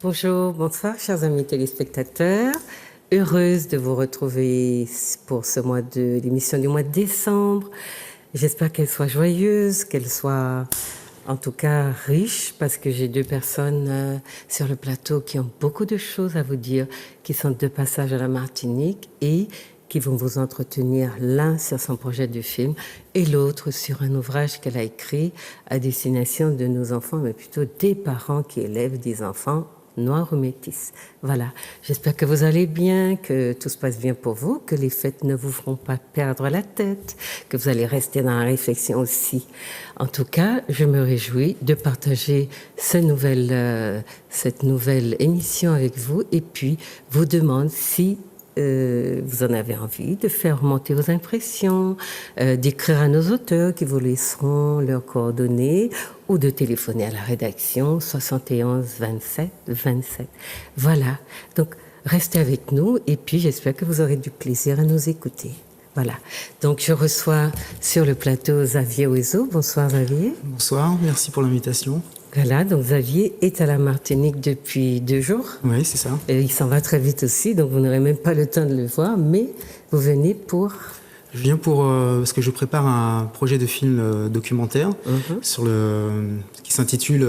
Bonjour, bonsoir, chers amis téléspectateurs. Heureuse de vous retrouver pour l'émission du mois de décembre. J'espère qu'elle soit joyeuse, qu'elle soit en tout cas riche, parce que j'ai deux personnes sur le plateau qui ont beaucoup de choses à vous dire, qui sont de passage à la Martinique et qui vont vous entretenir, l'un sur son projet de film et l'autre sur un ouvrage qu'elle a écrit à destination de nos enfants, mais plutôt des parents qui élèvent des enfants noirs ou métis. Voilà, j'espère que vous allez bien, que tout se passe bien pour vous, que les fêtes ne vous feront pas perdre la tête, que vous allez rester dans la réflexion aussi. En tout cas, je me réjouis de partager cette nouvelle émission avec vous et puis vous demande si vous en avez envie de faire remonter vos impressions, d'écrire à nos auteurs qui vous laisseront leurs coordonnées ou de téléphoner à la rédaction 71 27 27. Voilà, donc restez avec nous et puis j'espère que vous aurez du plaisir à nous écouter. Voilà, donc je reçois sur le plateau Xavier Oizo. Bonsoir Xavier. Bonsoir, merci pour l'invitation. Voilà, donc Xavier est à la Martinique depuis 2 jours. Oui, c'est ça. Et il s'en va très vite aussi, donc vous n'aurez même pas le temps de le voir, mais vous venez pour... Je viens parce que je prépare un projet de film documentaire qui s'intitule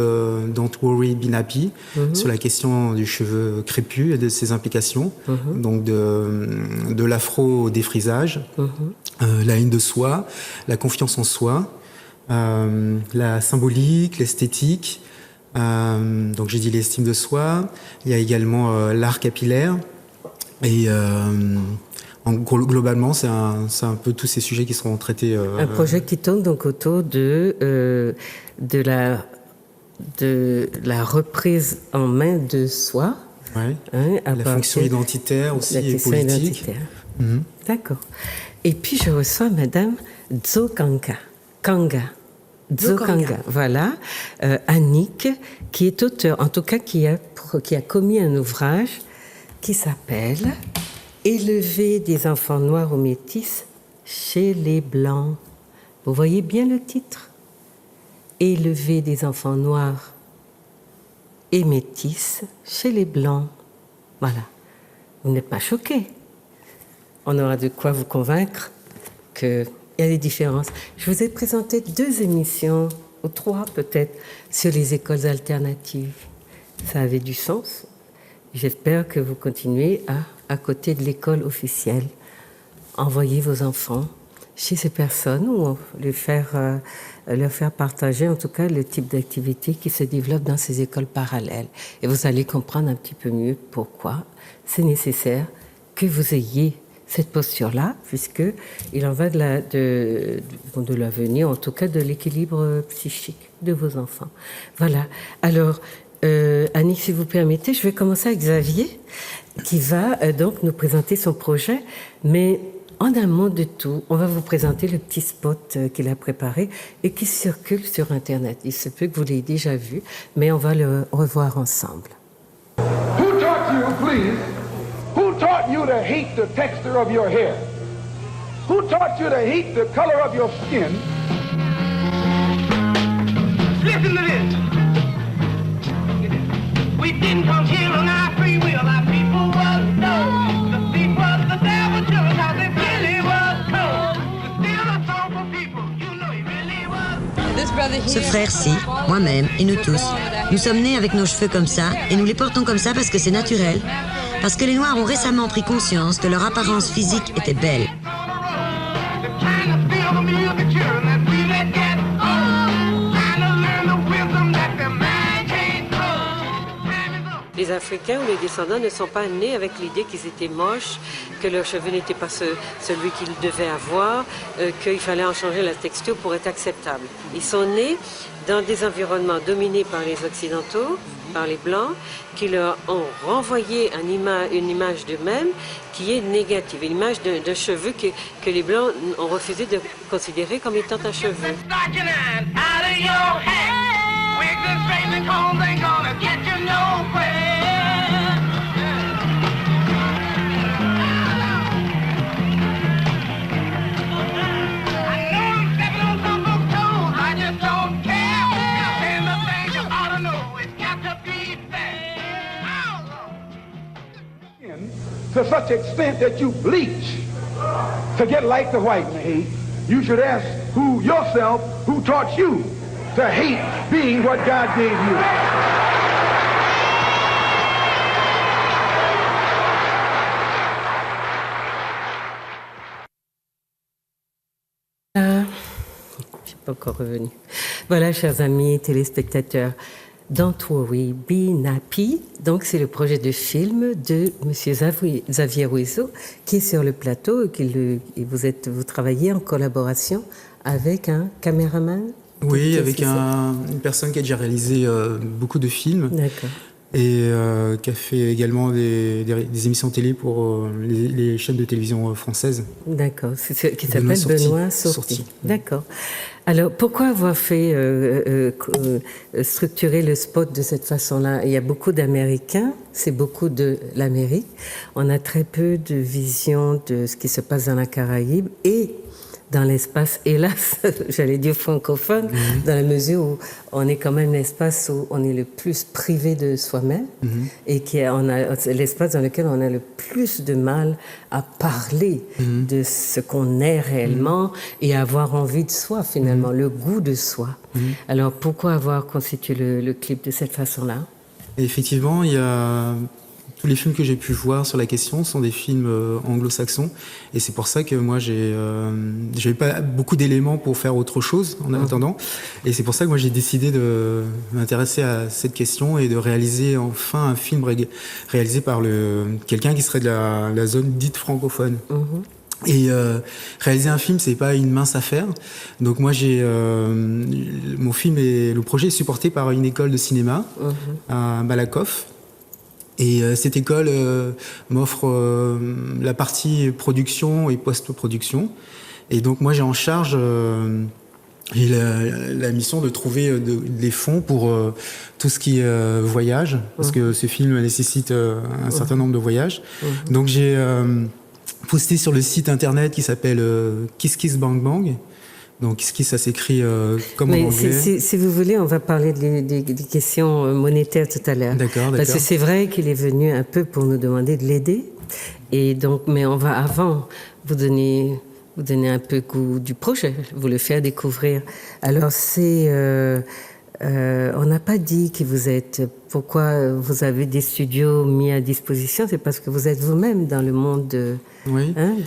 Don't Worry, Be Happy, sur la question du cheveu crépus et de ses implications, donc de l'afro au défrisage, la haine de soi, la confiance en soi, la symbolique, l'esthétique, donc j'ai dit l'estime de soi, il y a également l'art capillaire et globalement c'est un peu tous ces sujets qui seront traités. Un projet qui tourne donc autour de la reprise en main de soi. Ouais. La fonction identitaire aussi et politique. D'accord. Et puis je reçois Madame Dzokanga. Dzokanga, voilà, Annick, qui est auteure, en tout cas qui a commis un ouvrage qui s'appelle « Élever des enfants noirs ou métis chez les Blancs ». Vous voyez bien le titre ? « Élever des enfants noirs et métis chez les Blancs ». Voilà, vous n'êtes pas choqués. On aura de quoi vous convaincre qu'il y a des différences. Je vous ai présenté 2 émissions, ou 3 peut-être, sur les écoles alternatives. Ça avait du sens. J'espère que vous continuez à côté de l'école officielle, envoyer vos enfants chez ces personnes ou leur faire partager en tout cas le type d'activité qui se développe dans ces écoles parallèles. Et vous allez comprendre un petit peu mieux pourquoi c'est nécessaire que vous ayez cette posture-là, puisqu'il en va de l'avenir, en tout cas de l'équilibre psychique de vos enfants. Voilà. Alors, Annick, si vous permettez, je vais commencer avec Xavier, qui va donc nous présenter son projet, mais en amont de tout, on va vous présenter le petit spot qu'il a préparé et qui circule sur Internet. Il se peut que vous l'ayez déjà vu, mais on va le revoir ensemble. Who taught you, please? Who taught you to hate the texture of your hair? Who taught you to hate the color of your skin? Listen to this. We didn't come here on our free will. Our people was told. The thief was the devil, just how they really was told. To steal a song from people, you know he really was. Ce frère-ci, moi-même et nous tous, nous sommes nés avec nos cheveux comme ça et nous les portons comme ça parce que c'est naturel. Parce que les Noirs ont récemment pris conscience que leur apparence physique était belle. Les Africains ou les descendants ne sont pas nés avec l'idée qu'ils étaient moches, que leurs cheveux n'étaient pas celui qu'ils devaient avoir, qu'il fallait en changer la texture pour être acceptable. Ils sont nés dans des environnements dominés par les Occidentaux, par les Blancs, qui leur ont renvoyé une image d'eux-mêmes qui est négative, une image de cheveux que les Blancs ont refusé de considérer comme étant un cheveu. to such extent that you bleach to get like the white man, you should ask yourself who taught you to hate being what God gave you. Je suis pas encore revenue. Voilà, chers amis téléspectateurs, Don't Worry, Be Happy. Donc, c'est le projet de film de Monsieur Xavier Huizot qui est sur le plateau et vous travaillez en collaboration avec un caméraman. Oui, avec une personne qui a déjà réalisé beaucoup de films. D'accord. Et qui a fait également des émissions télé pour les chaînes de télévision françaises. D'accord, qui s'appelle Benoît Sorti. D'accord. Alors, pourquoi avoir fait structurer le spot de cette façon-là? Il y a beaucoup d'Américains, c'est beaucoup de l'Amérique. On a très peu de vision de ce qui se passe dans la Caraïbe et dans l'espace, hélas, j'allais dire francophone, dans la mesure où on est quand même l'espace où on est le plus privé de soi-même et l'espace dans lequel on a le plus de mal à parler de ce qu'on est réellement et avoir envie de soi, finalement, le goût de soi. Alors, pourquoi avoir constitué le clip de cette façon-là? Et effectivement, il y a... Tous les films que j'ai pu voir sur la question sont des films anglo-saxons, et c'est pour ça que moi j'avais pas beaucoup d'éléments pour faire autre chose en attendant, et c'est pour ça que moi j'ai décidé de m'intéresser à cette question et de réaliser enfin un film réalisé par quelqu'un qui serait de la zone dite francophone. Et réaliser un film, c'est pas une mince affaire. Donc moi mon film le projet est supporté par une école de cinéma à Malakoff. Et cette école m'offre la partie production et post-production. Et donc moi j'ai en charge la mission de trouver des fonds pour tout ce qui est voyage, parce que ce film nécessite un certain nombre de voyages. Donc j'ai posté sur le site internet qui s'appelle Kiss Kiss Bang Bang. Donc, ça s'écrit comme en anglais. Si vous voulez, on va parler des questions monétaires tout à l'heure. D'accord. Parce que c'est vrai qu'il est venu un peu pour nous demander de l'aider. Et donc, mais on va avant vous donner un peu goût du projet, vous le faire découvrir. Alors, on n'a pas dit qui vous êtes. Pourquoi vous avez des studios mis à disposition? C'est parce que vous êtes vous-même dans le monde de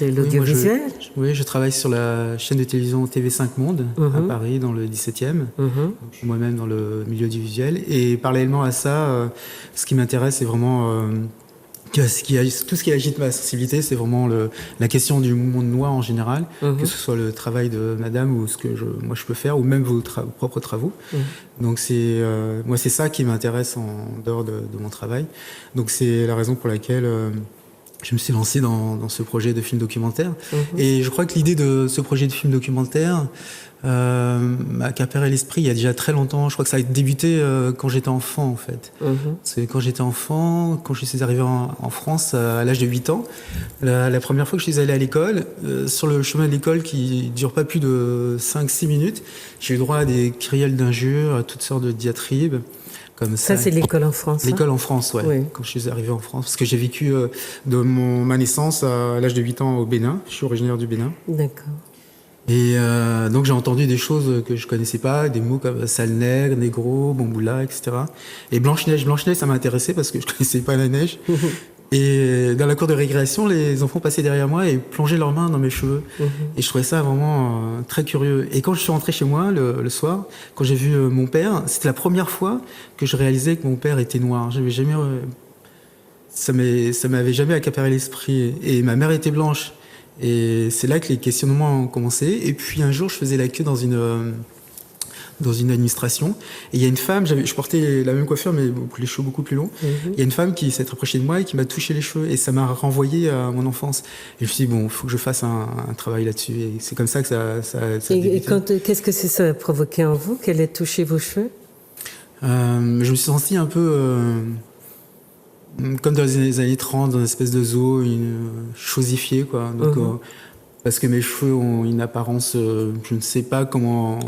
l'audiovisuel. Oui, je travaille sur la chaîne de télévision TV5 Monde à Paris, dans le 17e. Donc, je suis moi-même dans le milieu audiovisuel. Et parallèlement à ça, ce qui m'intéresse, c'est vraiment... tout ce qui agite ma sensibilité, c'est vraiment la question du monde noir en général, que ce soit le travail de madame ou ce que moi je peux faire, ou même vos propres travaux. Donc moi c'est ça qui m'intéresse en dehors de mon travail. Donc c'est la raison pour laquelle je me suis lancé dans ce projet de film documentaire. Et je crois que l'idée de ce projet de film documentaire m'a capéré l'esprit il y a déjà très longtemps. Je crois que ça a débuté quand j'étais enfant, en fait. Parce que quand j'étais enfant, quand je suis arrivé en France à l'âge de 8 ans, la première fois que je suis allé à l'école, sur le chemin de l'école qui dure pas plus de 5-6 minutes, j'ai eu droit à des criels d'injures, à toutes sortes de diatribes. Comme ça, c'est l'école en France. L'école en France, ouais. Oui. Quand je suis arrivé en France. Parce que j'ai vécu de ma naissance à l'âge de 8 ans au Bénin. Je suis originaire du Bénin. D'accord. Et donc j'ai entendu des choses que je connaissais pas, des mots comme sale nègre, négro, bamboula, etc. Et Blanche-Neige, ça m'a intéressé parce que je connaissais pas la neige. Et dans la cour de récréation, les enfants passaient derrière moi et plongeaient leurs mains dans mes cheveux. Et je trouvais ça vraiment très curieux. Et quand je suis rentré chez moi le soir, quand j'ai vu mon père, c'était la première fois que je réalisais que mon père était noir. J'avais jamais, ça m'avait jamais accaparé l'esprit. Et ma mère était blanche. Et c'est là que les questionnements ont commencé. Et puis un jour, je faisais la queue dans une administration. Et il y a une femme, je portais la même coiffure, mais les cheveux beaucoup plus longs. Il y a une femme qui s'est approchée de moi et qui m'a touché les cheveux. Et ça m'a renvoyé à mon enfance. Et je me suis dit, bon, il faut que je fasse un travail là-dessus. Et c'est comme ça que ça et qu'est-ce que ça a provoqué en vous, qu'elle ait touché vos cheveux? Je me suis senti un peu... comme dans les années 30, dans une espèce de zoo, chosifié, quoi. Donc, parce que mes cheveux ont une apparence, je ne sais pas comment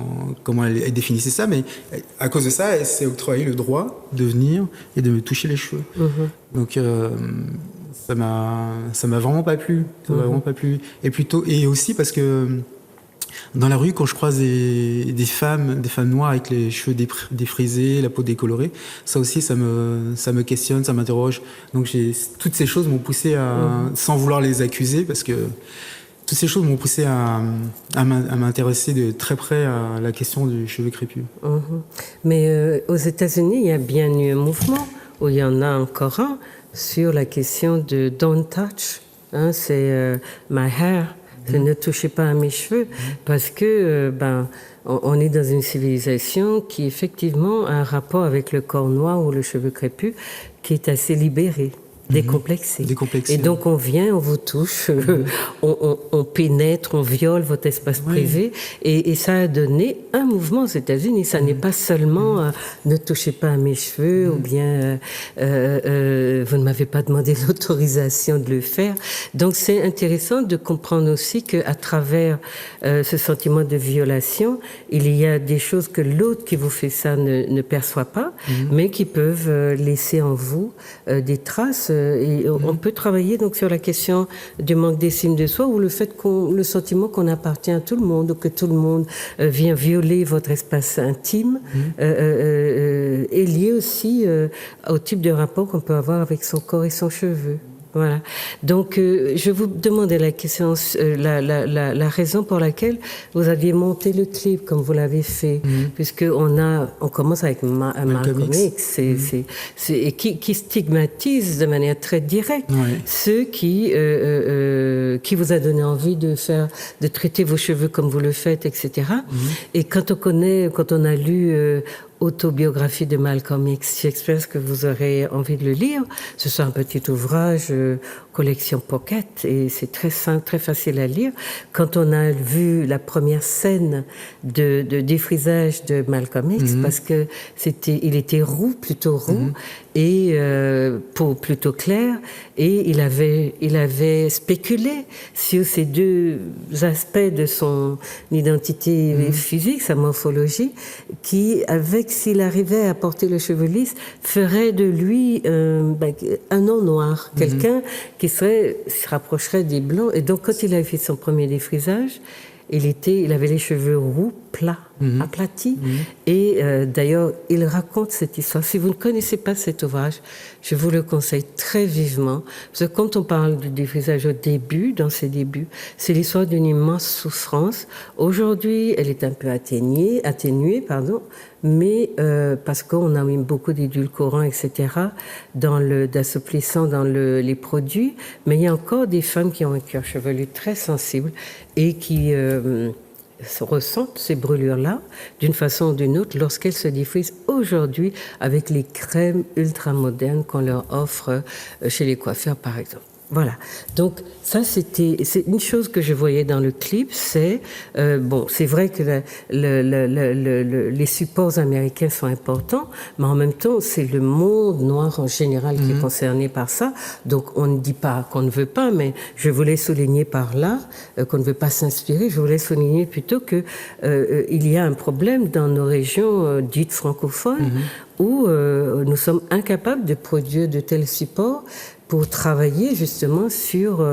elle définissait ça, mais à cause de ça, elle s'est octroyé le droit de venir et de me toucher les cheveux. Donc ça m'a vraiment pas plu. Ça m'a vraiment pas plu. Et aussi parce que dans la rue, quand je croise des femmes noires avec les cheveux défrisés, la peau décolorée, ça aussi, ça me questionne, ça m'interroge. Donc toutes ces choses m'ont poussé sans vouloir les accuser, parce que toutes ces choses m'ont poussé à m'intéresser de très près à la question du cheveu crépus. Mais aux États-Unis, il y a bien eu un mouvement, où il y en a encore un, sur la question de don't touch. C'est my hair. Ne touchez pas à mes cheveux, parce que on est dans une civilisation qui effectivement a un rapport avec le corps noir ou le cheveu crépus qui est assez libéré. Décomplexé. Et donc on vient, on vous touche, on pénètre, on viole votre espace privé, et ça a donné un mouvement aux États-Unis. Ça n'est pas seulement ne touchez pas à mes cheveux, ou bien vous ne m'avez pas demandé l'autorisation de le faire. Donc c'est intéressant de comprendre aussi qu'à travers ce sentiment de violation, il y a des choses que l'autre qui vous fait ça ne perçoit pas, mais qui peuvent laisser en vous des traces. Et on peut travailler donc sur la question du manque d'estime de soi, ou le fait le sentiment qu'on appartient à tout le monde, ou que tout le monde vient violer votre espace intime, est lié aussi au type de rapport qu'on peut avoir avec son corps et son cheveu. Voilà. Donc, je vous demandais la question, la raison pour laquelle vous aviez monté le clip comme vous l'avez fait, puisque on commence avec Malcolm X, et qui stigmatise de manière très directe ceux qui vous a donné envie de traiter vos cheveux comme vous le faites, etc. Et quand on a lu Autobiographie de Malcolm X, j'espère que vous aurez envie de le lire. Ce sont un petit ouvrage, collection pocket, et c'est très simple, très facile à lire. Quand on a vu la première scène de défrisage de Malcolm X, parce que il était plutôt roux, et peau plutôt claire, et il avait spéculé sur ces deux aspects de son identité physique, sa morphologie, qui, s'il arrivait à porter le cheveu lisse, ferait de lui un nom noir, quelqu'un qui se rapprocherait des blancs. Et donc, quand il avait fait son premier défrisage, il avait les cheveux roux, plats, aplatis. Et d'ailleurs, il raconte cette histoire. Si vous ne connaissez pas cet ouvrage, je vous le conseille très vivement. Parce que quand on parle du défrisage dans ses débuts, c'est l'histoire d'une immense souffrance. Aujourd'hui, elle est un peu atténuée, mais parce qu'on a mis beaucoup d'édulcorants, etc., d'assouplissants dans les produits. Mais il y a encore des femmes qui ont un cuir chevelu très sensible et qui ressentent ces brûlures-là d'une façon ou d'une autre lorsqu'elles se défrisent aujourd'hui avec les crèmes ultra-modernes qu'on leur offre chez les coiffeurs, par exemple. Voilà. Donc ça, c'est une chose que je voyais dans le clip. C'est c'est vrai que les supports américains sont importants, mais en même temps, c'est le monde noir en général qui est concerné par ça. Donc on ne dit pas qu'on ne veut pas, mais je voulais souligner par là qu'on ne veut pas s'inspirer. Je voulais souligner plutôt que il y a un problème dans nos régions dites francophones où nous sommes incapables de produire de tels supports pour travailler justement sur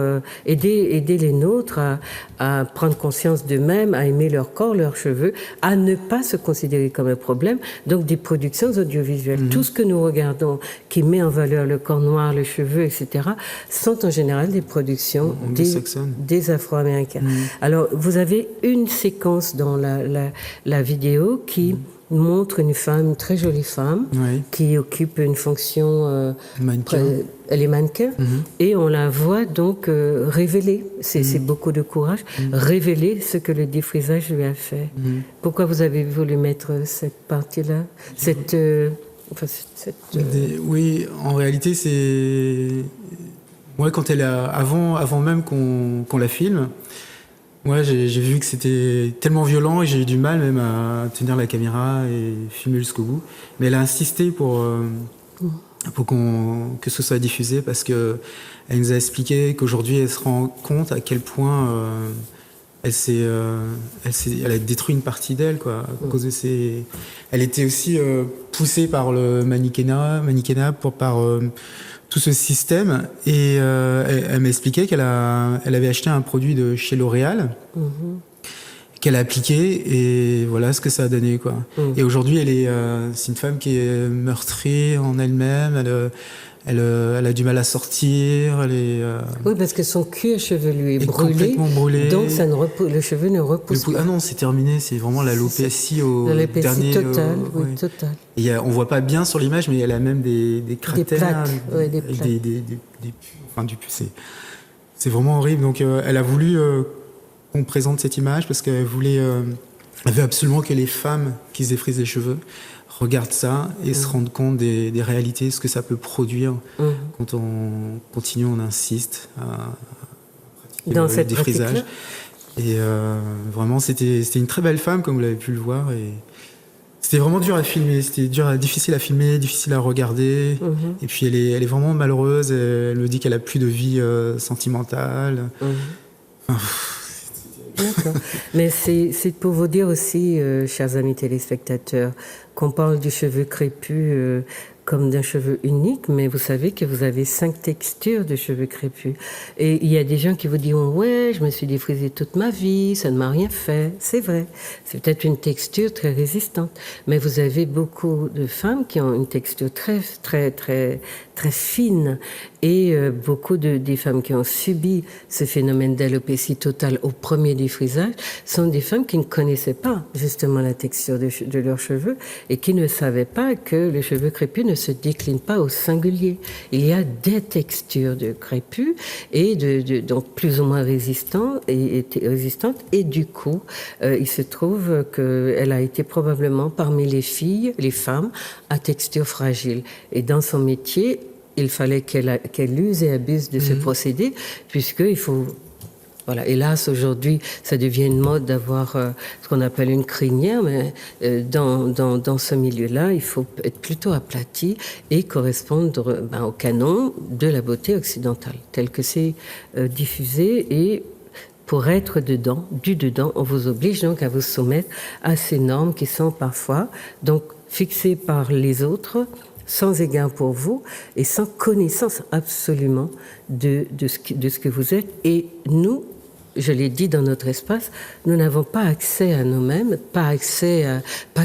aider les nôtres à prendre conscience d'eux-mêmes, à aimer leur corps, leurs cheveux, à ne pas se considérer comme un problème. Donc des productions audiovisuelles, tout ce que nous regardons qui met en valeur le corps noir, le cheveu, etc., sont en général des productions des Afro-Américains. Alors vous avez une séquence dans la vidéo qui montre une femme, une très jolie femme, qui occupe une fonction... elle est mannequin, et on la voit donc révéler, c'est beaucoup de courage, révéler ce que le défrisage lui a fait. Pourquoi vous avez voulu mettre cette partie-là, Oui, en réalité, c'est... Moi, quand elle a... Avant même qu'on la filme, moi, j'ai vu que c'était tellement violent et j'ai eu du mal même à tenir la caméra et filmer jusqu'au bout. Mais elle a insisté pour que ce soit diffusé, parce que elle nous a expliqué qu'aujourd'hui elle se rend compte à quel point elle a détruit une partie d'elle, quoi, à cause de ses. Elle était aussi poussée par le manichénat par tout ce système, et elle m'expliquait elle avait acheté un produit de chez L'Oréal. Qu'elle a appliqué, et voilà ce que ça a donné, quoi. Et aujourd'hui, c'est une femme qui est meurtrie en elle-même. Elle a du mal à sortir. Oui, parce que son cuir chevelu est brûlé, complètement brûlé. Donc le cheveu ne repousse pas. Ah non, c'est terminé. C'est vraiment l'alopécie au l'alopécie dernier. totale, oui, ouais. totale. Et on voit pas bien sur l'image, mais elle a même des cratères, des plaques. C'est vraiment horrible. Donc, elle a voulu qu'on présente cette image parce qu'elle veut absolument que les femmes qui se défrisent les cheveux regardent ça et se rendent compte des réalités, ce que ça peut produire quand on continue, on insiste à pratiquer dans le défrisage. Et vraiment, c'était une très belle femme, comme vous l'avez pu le voir. Et c'était vraiment dur à filmer, difficile à filmer, difficile à regarder. Et puis elle est vraiment malheureuse. Elle me dit qu'elle a plus de vie sentimentale. D'accord. Mais c'est pour vous dire aussi, chers amis téléspectateurs, qu'on parle du cheveu crépus comme d'un cheveu unique, mais vous savez que vous avez 5 textures de cheveux crépus. Et il y a des gens qui vous diront « Ouais, je me suis défrisé toute ma vie, ça ne m'a rien fait. » C'est vrai, c'est peut-être une texture très résistante, mais vous avez beaucoup de femmes qui ont une texture très, très, très, très fine, et beaucoup des femmes qui ont subi ce phénomène d'alopécie totale au premier défrisage sont des femmes qui ne connaissaient pas justement la texture de leurs cheveux et qui ne savaient pas que les cheveux crépus ne se déclinent pas au singulier. Il y a des textures de crépus et donc plus ou moins résistantes, et du coup il se trouve qu'elle a été probablement parmi les femmes à texture fragile, et dans son métier il fallait qu'elle use et abuse de ce procédé, puisqu'il faut... Voilà, hélas, aujourd'hui, ça devient une mode d'avoir ce qu'on appelle une crinière, mais dans ce milieu-là, il faut être plutôt aplati et correspondre au canon de la beauté occidentale, tel que c'est diffusé. Et pour être dedans, on vous oblige donc à vous soumettre à ces normes qui sont parfois donc fixées par les autres, sans égard pour vous et sans connaissance absolument de ce que vous êtes. Et nous, je l'ai dit dans notre espace, nous n'avons pas accès à nous-mêmes, pas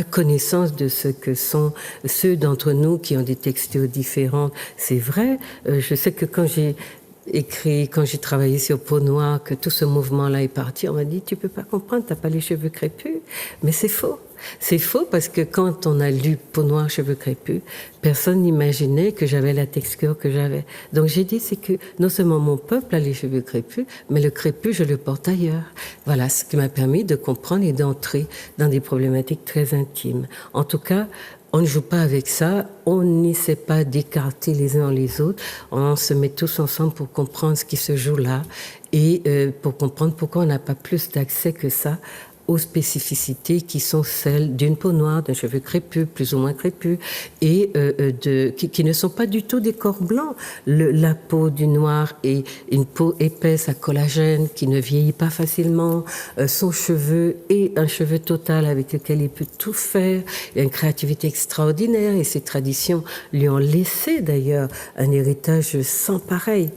connaissance de ce que sont ceux d'entre nous qui ont des textures différentes. C'est vrai, je sais que quand j'ai travaillé sur Peau Noire, que tout ce mouvement-là est parti, on m'a dit « Tu peux pas comprendre, t'as pas les cheveux crépus ». Mais c'est faux. C'est faux parce que quand on a lu Peau Noire, cheveux crépus, personne n'imaginait que j'avais la texture que j'avais. Donc j'ai dit, c'est que non seulement mon peuple a les cheveux crépus, mais le crépus, je le porte ailleurs. Voilà ce qui m'a permis de comprendre et d'entrer dans des problématiques très intimes. En tout cas, on ne joue pas avec ça, on n'essaie pas d'écarter les uns les autres, on se met tous ensemble pour comprendre ce qui se joue là et pour comprendre pourquoi on n'a pas plus d'accès que ça aux spécificités qui sont celles d'une peau noire, d'un cheveu crépus, plus ou moins crépus, et qui ne sont pas du tout des corps blancs. La peau du noir est une peau épaisse à collagène qui ne vieillit pas facilement. Son cheveu est un cheveu total avec lequel il peut tout faire. Il a une créativité extraordinaire et ses traditions lui ont laissé d'ailleurs un héritage sans pareil.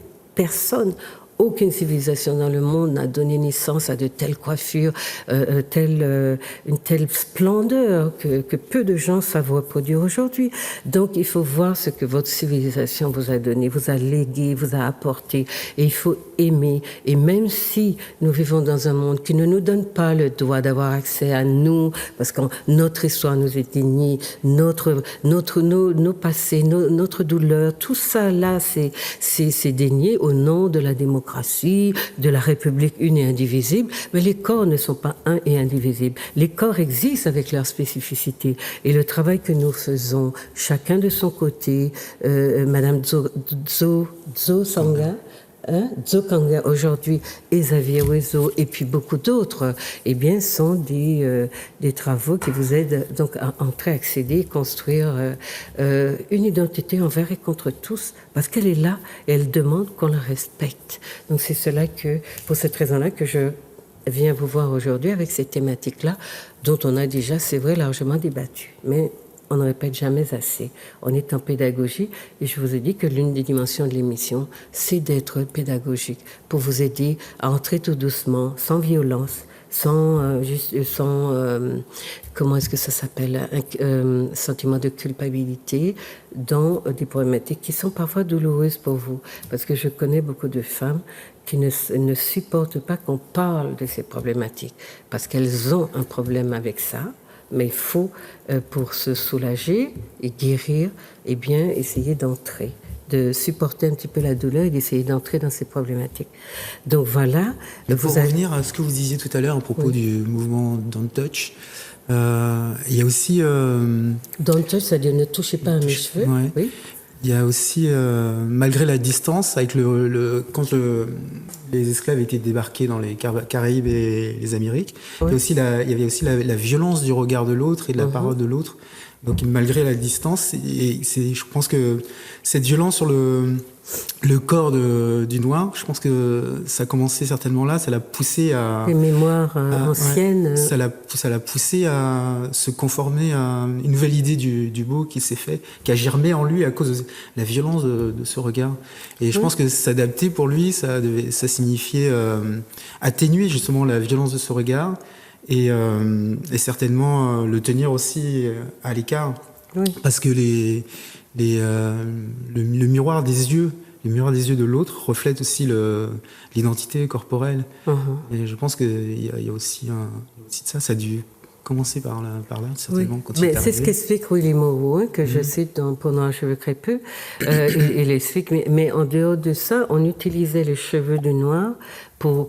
Aucune civilisation dans le monde n'a donné naissance à de telles coiffures, une telle splendeur que peu de gens savent reproduire aujourd'hui. Donc il faut voir ce que votre civilisation vous a donné, vous a légué, vous a apporté, et il faut aimer. Et même si nous vivons dans un monde qui ne nous donne pas le droit d'avoir accès à nous, parce que notre histoire nous est déniée, nos passés, notre douleur, tout ça là, c'est dénié au nom de la démocratie, de la République une et indivisible, mais les corps ne sont pas un et indivisibles. Les corps existent avec leurs spécificités. Et le travail que nous faisons, chacun de son côté, Madame Dzo Sanga, Dzokanga aujourd'hui, et Xavier Ouezo, et puis beaucoup d'autres, eh bien, sont des travaux qui vous aident donc à entrer, accéder, construire une identité envers et contre tous, parce qu'elle est là et elle demande qu'on la respecte. Donc c'est pour cette raison-là que je vient vous voir aujourd'hui avec ces thématiques-là, dont on a déjà, c'est vrai, largement débattu. Mais on ne répète jamais assez. On est en pédagogie et je vous ai dit que l'une des dimensions de l'émission, c'est d'être pédagogique pour vous aider à entrer tout doucement, sans violence, sans comment est-ce que ça s'appelle, un sentiment de culpabilité dans des problématiques qui sont parfois douloureuses pour vous. Parce que je connais beaucoup de femmes qui ne supportent pas qu'on parle de ces problématiques parce qu'elles ont un problème avec ça. Mais il faut, pour se soulager et guérir, eh bien, essayer d'entrer, de supporter un petit peu la douleur et d'essayer d'entrer dans ces problématiques. Donc voilà. Pour revenir à ce que vous disiez tout à l'heure à propos du mouvement Don't Touch, il y a aussi... Don't Touch, c'est-à-dire ne touchez pas à mes cheveux. Ouais. Oui. Il y a aussi, malgré la distance, avec quand les esclaves étaient débarqués dans les Caraïbes et les Amériques, Ouais. il y avait aussi la violence du regard de l'autre et de la parole de l'autre. Donc malgré la distance, je pense que cette violence sur le corps du noir, je pense que ça a commencé certainement là, ça l'a poussé à... Les mémoires anciennes. Ouais, ça l'a poussé à se conformer à une nouvelle idée du beau qui s'est fait, qui a germé en lui à cause de la violence de ce regard. Et je pense que s'adapter pour lui, ça signifiait atténuer justement la violence de ce regard et certainement le tenir aussi à l'écart. Oui. Parce que le miroir des yeux, de l'autre reflète aussi l'identité corporelle. Et je pense qu'il y a aussi de ça. Ça a dû commencer par là certainement. Oui. Quand il Mais est c'est arrivé. ce qu'explique Willy Moreau, hein, que je cite pendant Un cheveu crépus. Il explique, mais en dehors de ça, on utilisait les cheveux du noir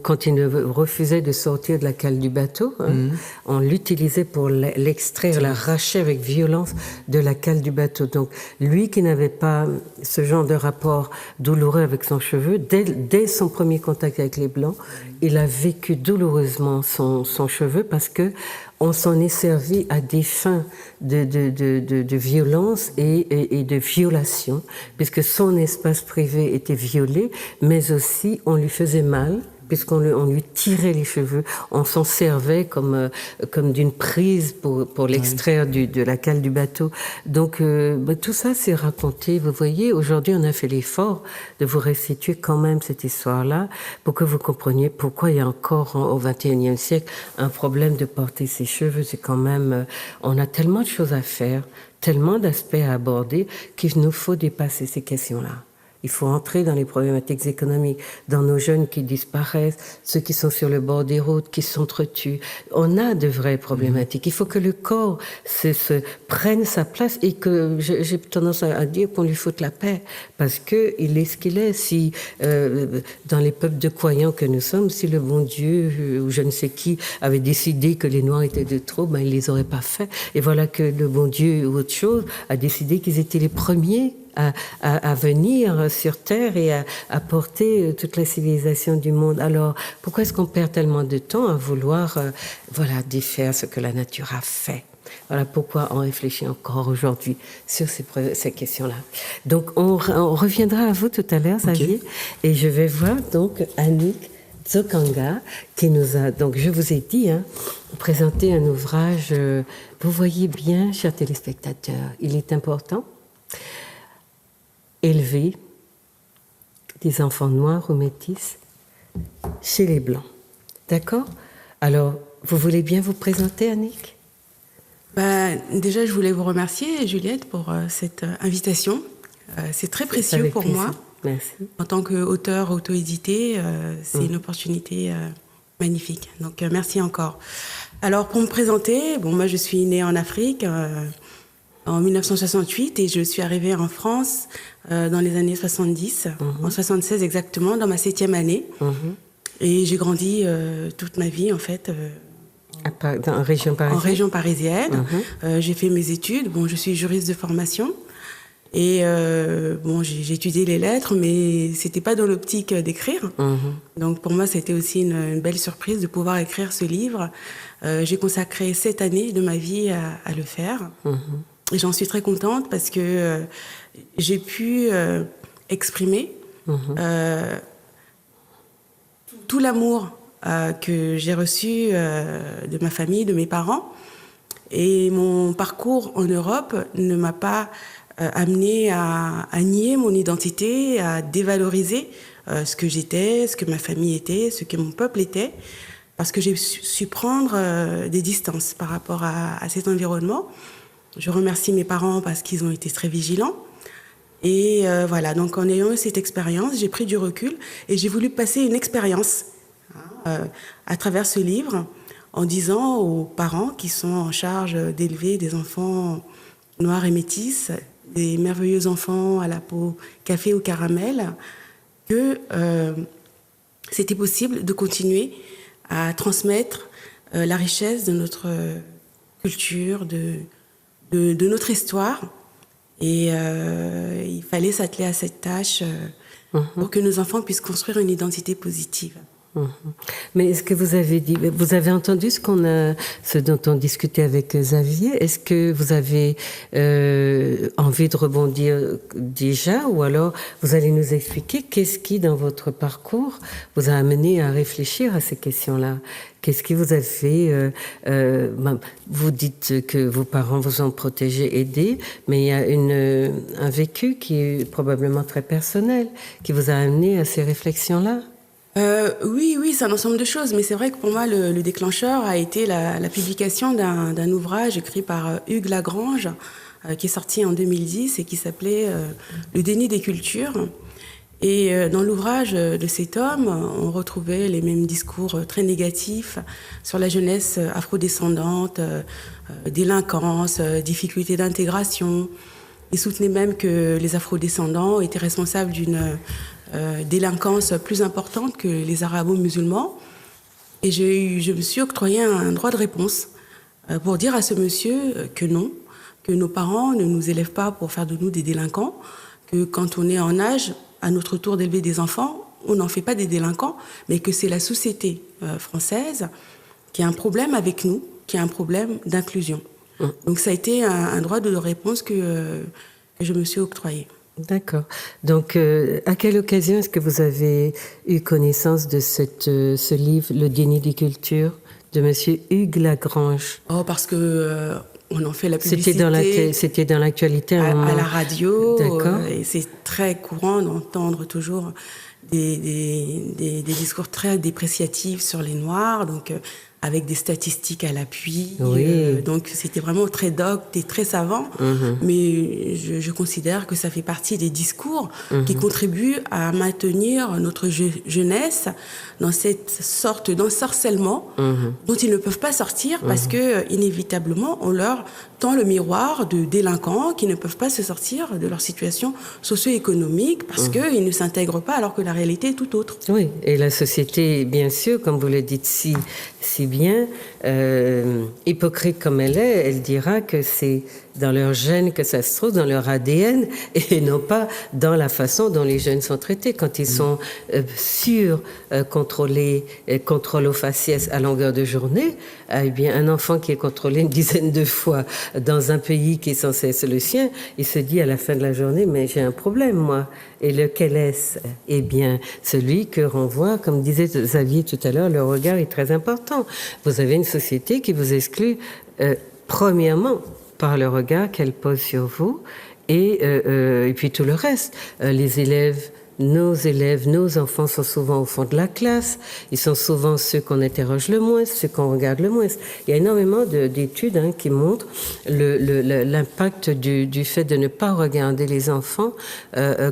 quand il refusait de sortir de la cale du bateau. Hein, on l'utilisait pour l'extraire, l'arracher avec violence de la cale du bateau. Donc, lui qui n'avait pas ce genre de rapport douloureux avec son cheveu, dès son premier contact avec les Blancs, il a vécu douloureusement son cheveu parce que on s'en est servi à des fins de violence et de violation, puisque son espace privé était violé, mais aussi on lui faisait mal, puisqu'on lui tirait les cheveux, on s'en servait comme d'une prise pour l'extraire de la cale du bateau. Donc tout ça c'est raconté. Vous voyez, aujourd'hui on a fait l'effort de vous restituer quand même cette histoire-là pour que vous compreniez pourquoi il y a encore au XXIe siècle un problème de porter ses cheveux. C'est quand même, on a tellement de choses à faire, tellement d'aspects à aborder qu'il nous faut dépasser ces questions-là. Il faut entrer dans les problématiques économiques, dans nos jeunes qui disparaissent, ceux qui sont sur le bord des routes, qui s'entretuent. On a de vraies problématiques. Il faut que le corps se prenne sa place et que j'ai tendance à dire qu'on lui foute la paix parce que il est ce qu'il est. Si dans les peuples de croyants que nous sommes, si le bon Dieu ou je ne sais qui avait décidé que les Noirs étaient de trop, ben il les aurait pas fait. Et voilà que le bon Dieu ou autre chose a décidé qu'ils étaient les premiers à venir sur Terre et à porter toute la civilisation du monde. Alors, pourquoi est-ce qu'on perd tellement de temps à vouloir défaire ce que la nature a fait? Voilà pourquoi on réfléchit encore aujourd'hui sur ces questions-là. Donc, on reviendra à vous tout à l'heure, Xavier, et je vais voir donc Annick Nzokanga qui nous a, donc je vous ai dit, présenté un ouvrage, vous voyez bien, chers téléspectateurs, il est important. Élever des enfants noirs ou métis chez les Blancs. D'accord? Alors, vous voulez bien vous présenter, Annick? Déjà, je voulais vous remercier, Juliette, pour cette invitation. C'est très précieux Avec pour plaisir. moi. Merci. En tant qu'auteur auto-édité, c'est une opportunité magnifique. Donc, merci encore. Alors, pour me présenter, moi, je suis née en Afrique en 1968 et je suis arrivée en France dans les années 70, en 76 exactement, dans ma 7e année. Et j'ai grandi toute ma vie, en fait, En région parisienne? en région parisienne. J'ai fait mes études. Je suis juriste de formation. Et j'ai étudié les lettres, mais c'était pas dans l'optique d'écrire. Donc pour moi, c'était aussi une belle surprise de pouvoir écrire ce livre. J'ai consacré 7 années de ma vie à le faire. Et j'en suis très contente parce que j'ai pu exprimer tout l'amour que j'ai reçu de ma famille, de mes parents. Et mon parcours en Europe ne m'a pas amené à nier mon identité, à dévaloriser ce que j'étais, ce que ma famille était, ce que mon peuple était, parce que j'ai su prendre des distances par rapport à cet environnement. Je remercie mes parents parce qu'ils ont été très vigilants. Et voilà, donc en ayant eu cette expérience, j'ai pris du recul et j'ai voulu passer une expérience à travers ce livre en disant aux parents qui sont en charge d'élever des enfants noirs et métis, des merveilleux enfants à la peau café ou caramel, que c'était possible de continuer à transmettre la richesse de notre culture, de notre histoire. Et il fallait s'atteler à cette tâche pour que nos enfants puissent construire une identité positive. Mais est-ce que vous avez entendu ce dont on discutait avec Xavier? Est-ce que vous avez envie de rebondir déjà, ou alors vous allez nous expliquer qu'est-ce qui, dans votre parcours, vous a amené à réfléchir à ces questions-là? Qu'est-ce qui vous a fait vous dites que vos parents vous ont protégé, aidé, mais il y a un vécu qui est probablement très personnel, qui vous a amené à ces réflexions-là? Oui, c'est un ensemble de choses, mais c'est vrai que pour moi, le déclencheur a été la publication d'un ouvrage écrit par Hugues Lagrange, qui est sorti en 2010 et qui s'appelait Le déni des cultures. Et dans l'ouvrage de cet homme, on retrouvait les mêmes discours très négatifs sur la jeunesse afrodescendante, délinquance, difficulté d'intégration. Il soutenait même que les afrodescendants étaient responsables d'une délinquance plus importante que les arabo-musulmans. Et je me suis octroyé un droit de réponse pour dire à ce monsieur que non, que nos parents ne nous élèvent pas pour faire de nous des délinquants, que quand on est en âge, à notre tour d'élever des enfants, on n'en fait pas des délinquants, mais que c'est la société française qui a un problème avec nous, qui a un problème d'inclusion. Donc ça a été un droit de réponse que je me suis octroyé. D'accord. Donc, à quelle occasion est-ce que vous avez eu connaissance de ce livre, Le déni des cultures, de Monsieur Hugues Lagrange? Oh, parce que on en fait la publicité. C'était dans l'actualité à la radio. D'accord. Et c'est très courant d'entendre toujours des discours très dépréciatifs sur les Noirs, donc avec des statistiques à l'appui. Oui. Donc c'était vraiment très docte et très savant. Mais je considère que ça fait partie des discours qui contribuent à maintenir notre jeunesse dans cette sorte d'ensorcellement dont ils ne peuvent pas sortir parce que inévitablement on leur tend le miroir de délinquants qui ne peuvent pas se sortir de leur situation socio-économique parce qu'ils ne s'intègrent pas alors que la réalité est tout autre. Oui, et la société, bien sûr, comme vous le dites si bien, hypocrite comme elle est, elle dira que c'est dans leur gène que ça se trouve, dans leur ADN, et non pas dans la façon dont les jeunes sont traités. Quand ils sont contrôlés, contrôle au faciès à longueur de journée, eh bien, un enfant qui est contrôlé une dizaine de fois dans un pays qui est censé être le sien, il se dit à la fin de la journée, mais j'ai un problème, moi. Et lequel est-ce? Eh bien, celui que renvoie, comme disait Xavier tout à l'heure, le regard est très important. Vous avez une société qui vous exclut, premièrement, par le regard qu'elle pose sur vous, et puis tout le reste. Nos enfants sont souvent au fond de la classe, ils sont souvent ceux qu'on interroge le moins, ceux qu'on regarde le moins. Il y a énormément d'études qui montrent l'impact du fait de ne pas regarder les enfants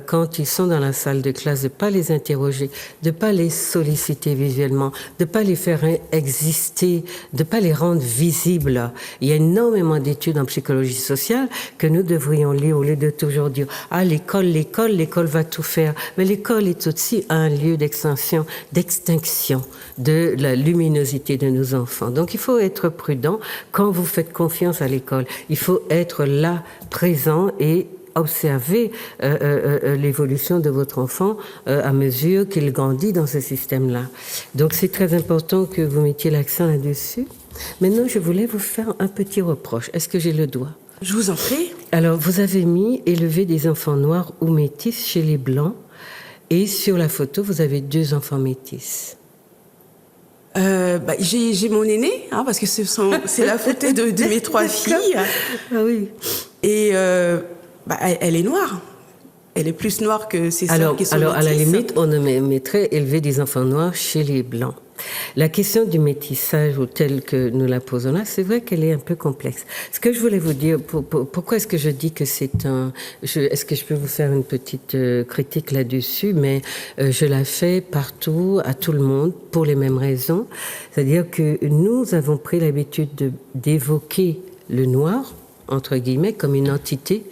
quand ils sont dans la salle de classe, de ne pas les interroger, de ne pas les solliciter visuellement, de ne pas les faire exister, de ne pas les rendre visibles. Il y a énormément d'études en psychologie sociale que nous devrions lire au lieu de toujours dire « Ah, l'école va tout faire ». Mais l'école est aussi un lieu d'extinction de la luminosité de nos enfants. Donc il faut être prudent quand vous faites confiance à l'école. Il faut être là, présent, et observer l'évolution de votre enfant à mesure qu'il grandit dans ce système-là. Donc c'est très important que vous mettiez l'accent là-dessus. Maintenant, je voulais vous faire un petit reproche. Est-ce que j'ai le droit? Je vous en prie. Alors, vous avez mis « élever des enfants noirs ou métis chez les Blancs ». Et sur la photo, vous avez 2 enfants métis. J'ai mon aînée, parce que c'est la photo de mes 3 filles. Ah oui. Et elle est noire. Elle est plus noire que ses sœurs qui sont métisses. À la limite, on mettrait élever des enfants noirs chez les Blancs. La question du métissage, ou telle que nous la posons là, c'est vrai qu'elle est un peu complexe. Ce que je voulais vous dire, pourquoi est-ce que je dis que c'est est-ce que je peux vous faire une petite critique là-dessus, mais je la fais partout, à tout le monde, pour les mêmes raisons. C'est-à-dire que nous avons pris l'habitude d'évoquer le noir, entre guillemets, comme une entité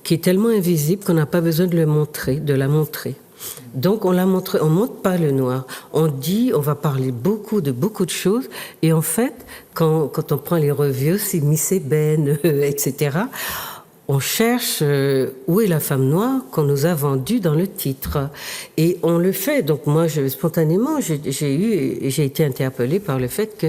qui est tellement invisible qu'on n'a pas besoin de la montrer. Donc on montre pas le noir. On va parler beaucoup de choses, et en fait, quand on prend les revues, c'est Miss Ébène, etc., on cherche où est la femme noire qu'on nous a vendue dans le titre. Et on le fait. Donc moi, spontanément, j'ai été interpellée par le fait que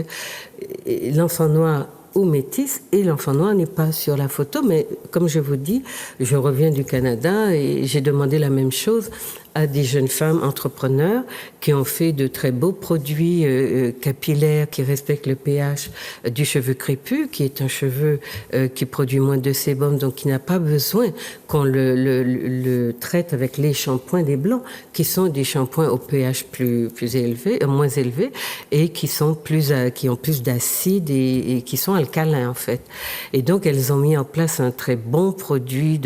l'enfant noir ou métisse, et l'enfant noir n'est pas sur la photo. Mais comme je vous dis, je reviens du Canada et j'ai demandé la même chose à des jeunes femmes entrepreneurs qui ont fait de très beaux produits capillaires qui respectent le pH du cheveu crépus, qui est un cheveu qui produit moins de sébum, donc qui n'a pas besoin qu'on le traite avec les shampoings des Blancs, qui sont des shampoings au pH moins élevé, et qui ont plus d'acide et qui sont alcalins en fait. Et donc elles ont mis en place de très bons produits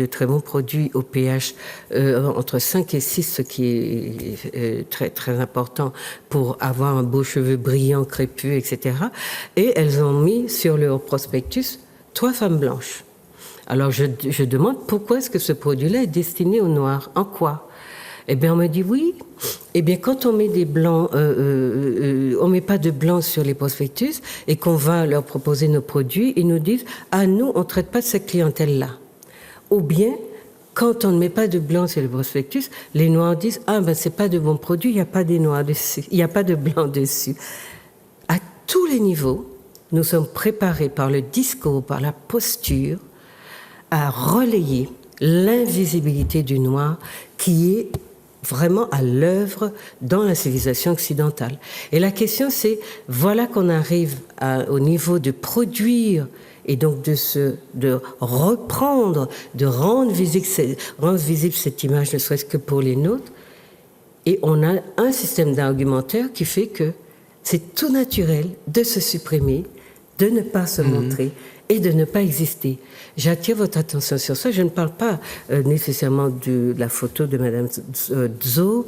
au pH entre 5 et 6, ce qui est très très important pour avoir un beau cheveu brillant, crépus, etc. Et elles ont mis sur leur prospectus 3 femmes blanches. Alors je demande pourquoi est-ce que ce produit-là est destiné aux noirs, en quoi? Eh bien on me dit oui. Eh bien quand on met des blancs, on met pas de blancs sur les prospectus et qu'on va leur proposer nos produits, ils nous disent nous on traite pas de cette clientèle-là. Ou bien quand on ne met pas de blanc sur le prospectus, les noirs disent c'est pas de bons produits, il n'y a pas des noirs dessus, il n'y a pas de blanc dessus. À tous les niveaux, nous sommes préparés par le discours, par la posture, à relayer l'invisibilité du noir qui est vraiment à l'œuvre dans la civilisation occidentale. Et la question c'est, voilà qu'on arrive au niveau de produire et donc de reprendre, de rendre visible cette image, ne serait-ce que pour les nôtres. Et on a un système d'argumentaire qui fait que c'est tout naturel de se supprimer, de ne pas se montrer et de ne pas exister. J'attire votre attention sur ça. Je ne parle pas nécessairement de la photo de Madame Zo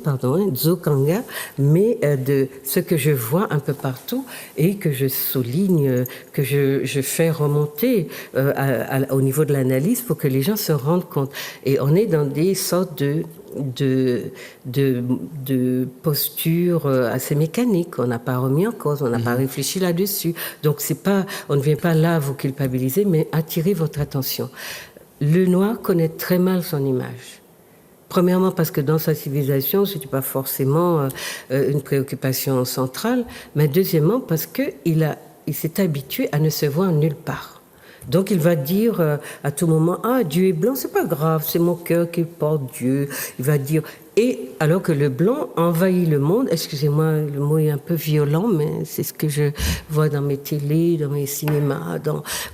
Kanga, mais de ce que je vois un peu partout et que je souligne, que je fais remonter au niveau de l'analyse pour que les gens se rendent compte. Et on est dans des sortes de posture assez mécanique. On n'a pas remis en cause, on n'a pas réfléchi là-dessus. Donc on ne vient pas là vous culpabiliser, mais attirer votre attention. Le noir connaît très mal son image. Premièrement parce que dans sa civilisation, ce n'est pas forcément une préoccupation centrale, mais deuxièmement parce qu'il s'est habitué à ne se voir nulle part. Donc il va dire à tout moment Dieu est blanc, c'est pas grave, c'est mon cœur qui porte Dieu. Il va dire, et alors que le blanc envahit le monde, excusez-moi, le mot est un peu violent, mais c'est ce que je vois dans mes télés, dans mes cinémas,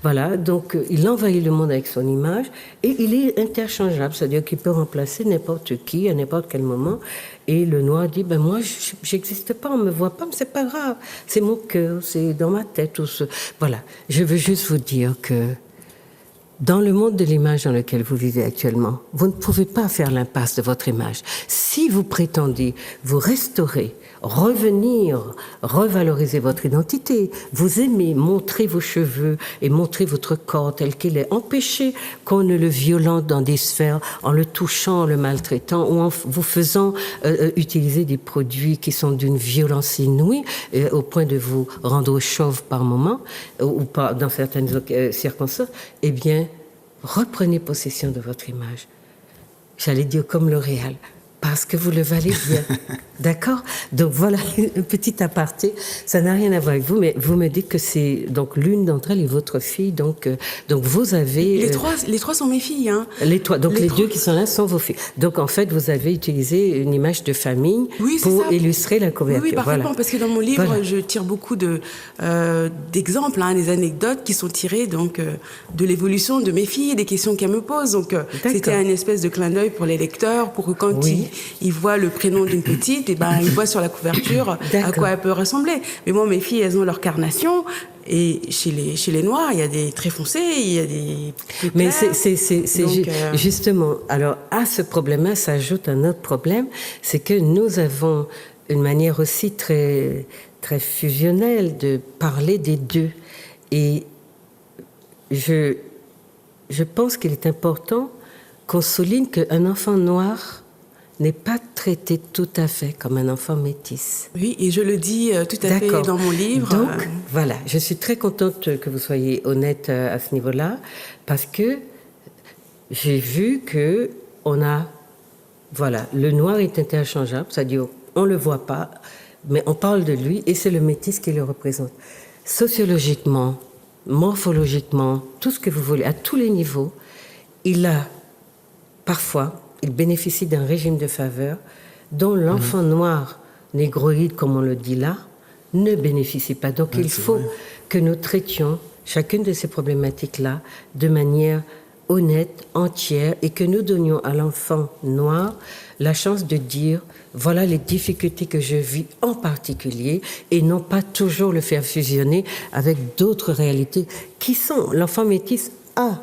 voilà. Donc il envahit le monde avec son image et il est interchangeable, c'est-à-dire qu'il peut remplacer n'importe qui à n'importe quel moment. Et le noir dit, moi, j'existe pas, on me voit pas, mais c'est pas grave. C'est mon cœur, c'est dans ma tête. Voilà. Je veux juste vous dire que dans le monde de l'image dans lequel vous vivez actuellement, vous ne pouvez pas faire l'impasse de votre image. Si vous prétendez vous restaurer, revenir, revaloriser votre identité, vous aimez montrer vos cheveux et montrer votre corps tel qu'il est, empêcher qu'on ne le violente dans des sphères en le touchant, en le maltraitant ou en vous faisant utiliser des produits qui sont d'une violence inouïe au point de vous rendre chauve par moment ou pas dans certaines circonstances, eh bien, reprenez possession de votre image. J'allais dire comme L'Oréal. parce que vous le valez bien. D'accord? Donc voilà, un petit aparté. Ça n'a rien à voir avec vous, mais vous me dites que c'est... Donc l'une d'entre elles est votre fille, donc vous avez... Les trois sont mes filles. Hein. Les trois, donc les trois. deux qui sont là sont vos filles. Donc en fait, vous avez utilisé une image de famille pour illustrer la couverture. Oui, parfaitement, voilà. parce que dans mon livre, Voilà. je tire beaucoup d'exemples, des anecdotes qui sont tirées donc, de l'évolution de mes filles, des questions qu'elles me posent. Donc c'était une espèce de clin d'œil pour les lecteurs, pour que quand ils voient le prénom d'une petite, et ben, ils voient sur la couverture à quoi elle peut ressembler. Mais moi, mes filles, elles ont leur carnation. Et chez les Noirs, il y a des très foncés, il y a des plus Mais clairs. c'est justement... Alors, à ce problème-là s'ajoute un autre problème, c'est que nous avons une manière aussi très, très fusionnelle de parler des deux. Et je pense qu'il est important qu'on souligne qu'un enfant noir n'est pas traité tout à fait comme un enfant métis. Oui, et je le dis tout à fait dans mon livre. Donc, voilà, je suis très contente que vous soyez honnête à ce niveau-là, parce que j'ai vu que voilà, le noir est interchangeable, c'est-à-dire on ne le voit pas, mais on parle de lui, et c'est le métis qui le représente. Sociologiquement, morphologiquement, tout ce que vous voulez, à tous les niveaux, il bénéficie d'un régime de faveur dont l'enfant noir, négroïde, comme on le dit là, ne bénéficie pas. Donc il faut que nous traitions chacune de ces problématiques-là de manière honnête, entière, et que nous donnions à l'enfant noir la chance de dire voilà les difficultés que je vis en particulier, et non pas toujours le faire fusionner avec d'autres réalités qui sont... L'enfant métis a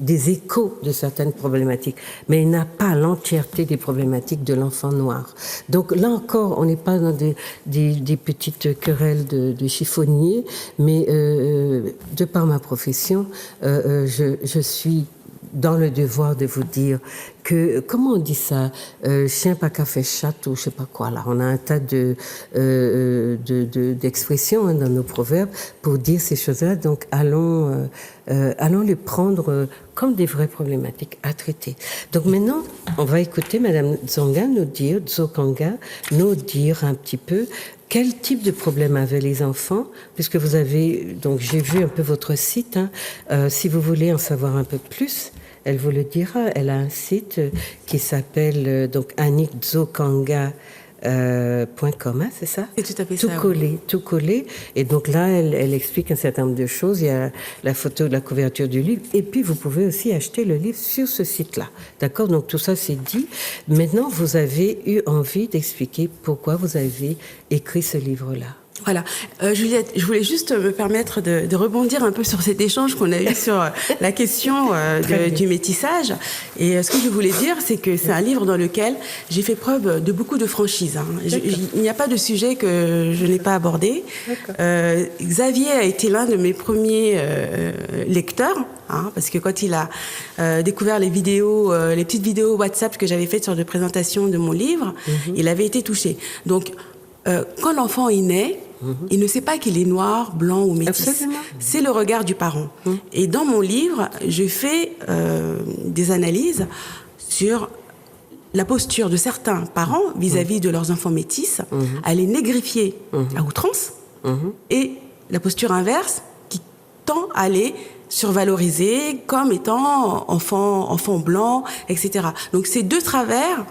des échos de certaines problématiques, mais il n'a pas l'entièreté des problématiques de l'enfant noir. Donc là encore, on n'est pas dans des petites querelles de chiffonniers, mais de par ma profession, je suis dans le devoir de vous dire que, comment on dit ça, chien pas qu'à fait chatte ou je sais pas quoi, là. On a un tas d'expressions dans nos proverbes pour dire ces choses-là. Donc allons les prendre comme des vraies problématiques à traiter. Donc maintenant, on va écouter Madame Dzokanga nous dire un petit peu quel type de problème avaient les enfants, puisque vous avez, donc j'ai vu un peu votre site, si vous voulez en savoir un peu plus, elle vous le dira. Elle a un site qui s'appelle donc annickdzokanga.com, c'est ça? C'est tout à fait tout ça. Collé, tout collé. Et donc là, elle explique un certain nombre de choses. Il y a la photo de la couverture du livre. Et puis, vous pouvez aussi acheter le livre sur ce site-là. D'accord? Donc tout ça, c'est dit. Maintenant, vous avez eu envie d'expliquer pourquoi vous avez écrit ce livre-là. Voilà. Juliette, je voulais juste me permettre de rebondir un peu sur cet échange qu'on a eu sur la question du métissage. Et ce que je voulais dire, c'est que c'est un livre dans lequel j'ai fait preuve de beaucoup de franchise. Il n'y a pas de sujet que je n'ai pas abordé. Xavier a été l'un de mes premiers lecteurs, parce que quand il a découvert les petites vidéos WhatsApp que j'avais faites sur des présentations de mon livre, il avait été touché. Donc, quand l'enfant est né, il ne sait pas qu'il est noir, blanc ou métis. Absolument. C'est le regard du parent. Et dans mon livre, je fais des analyses sur la posture de certains parents vis-à-vis de leurs enfants métis, à les négrifier à outrance, et la posture inverse qui tend à les survaloriser comme étant enfants blancs, etc. Donc ces deux travers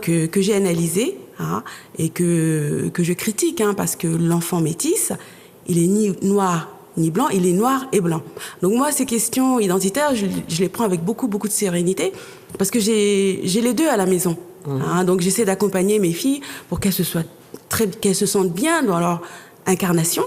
que j'ai analysés, et que je critique, parce que l'enfant métis, il est ni noir ni blanc, il est noir et blanc. Donc moi, ces questions identitaires, je les prends avec beaucoup de sérénité, parce que j'ai les deux à la maison. Donc j'essaie d'accompagner mes filles pour qu'elles se sentent bien dans leur incarnation,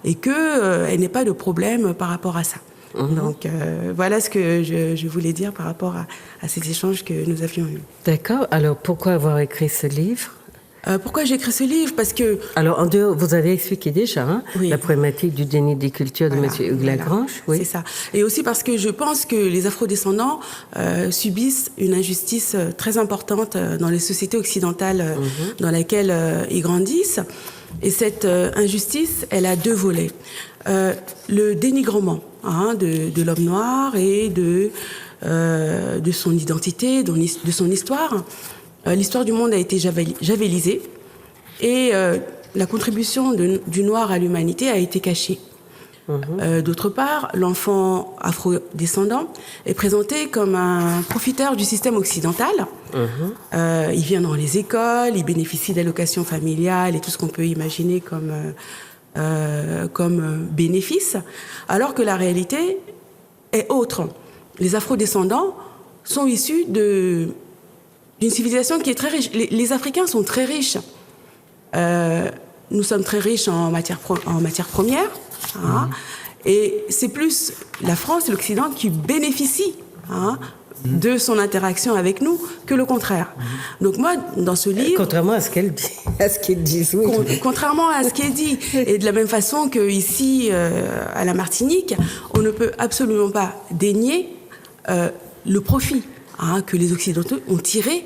et qu'elles n'aient pas de problème par rapport à ça. Donc voilà ce que je voulais dire par rapport à ces échanges que nous avions eus. D'accord. Alors pourquoi avoir écrit ce livre? Pourquoi j'ai écrit ce livre? Parce que... Alors, en dehors, vous avez expliqué déjà oui. la problématique du déni des cultures de M. Hugues Lagrange. Oui. C'est ça. Et aussi parce que je pense que les afrodescendants subissent une injustice très importante dans les sociétés occidentales dans lesquelles ils grandissent. Et cette injustice, elle a deux volets. Le dénigrement de l'homme noir et de son identité, de son histoire. l'histoire du monde a été javelisée et la contribution du noir à l'humanité a été cachée. D'autre part, l'enfant afro-descendant est présenté comme un profiteur du système occidental. Il vient dans les écoles, il bénéficie d'allocations familiales et tout ce qu'on peut imaginer comme bénéfice, alors que la réalité est autre. Les afro-descendants sont issus d'une civilisation qui est très riche. Les Africains sont très riches. Nous sommes très riches en matières premières. Et c'est plus la France et l'Occident qui bénéficient de son interaction avec nous que le contraire. Donc moi, dans ce livre... Contrairement à ce qu'elle dit, oui. Contrairement à ce qui est dit. Et de la même façon qu'ici, à la Martinique, on ne peut absolument pas dénier le profit que les Occidentaux ont tiré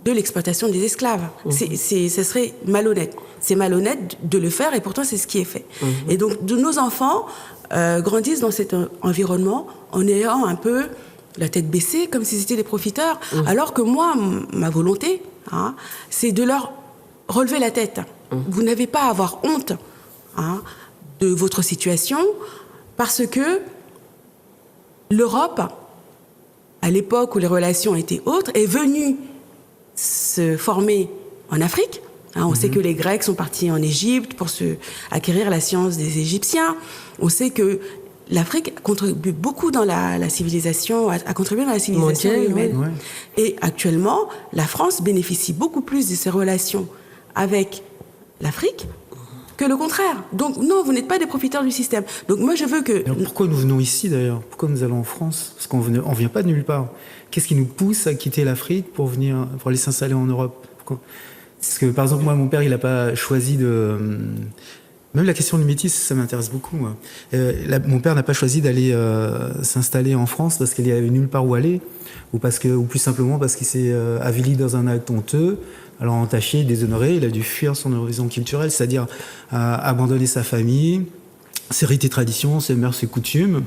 de l'exploitation des esclaves. Ce serait malhonnête. C'est malhonnête de le faire et pourtant c'est ce qui est fait. Et donc nos enfants grandissent dans cet environnement en ayant un peu la tête baissée comme si c'était des profiteurs, alors que moi, ma volonté, c'est de leur relever la tête. Vous n'avez pas à avoir honte de votre situation parce que l'Europe, à l'époque où les relations étaient autres, est venue se former en Afrique. On sait que les Grecs sont partis en Égypte pour acquérir la science des Égyptiens. On sait que l'Afrique contribue beaucoup dans la civilisation, a contribué dans la civilisation humaine. Ouais. Et actuellement, la France bénéficie beaucoup plus de ses relations avec l'Afrique que le contraire. Donc non, vous n'êtes pas des profiteurs du système. Donc moi, je veux que... Alors, pourquoi nous venons ici d'ailleurs? Pourquoi nous allons en France? Parce qu'on ne vient pas de nulle part. Qu'est-ce qui nous pousse à quitter l'Afrique pour aller s'installer en Europe? Pourquoi? Parce que, par exemple, moi, mon père, il n'a pas choisi de... Même la question du métis, ça m'intéresse beaucoup. Moi. Mon père n'a pas choisi d'aller s'installer en France parce qu'il n'y avait nulle part où aller, ou plus simplement parce qu'il s'est avili dans un acte honteux, alors entaché, déshonoré. Il a dû fuir son horizon culturel, c'est-à-dire abandonner sa famille, ses rites et traditions, ses mœurs et coutumes,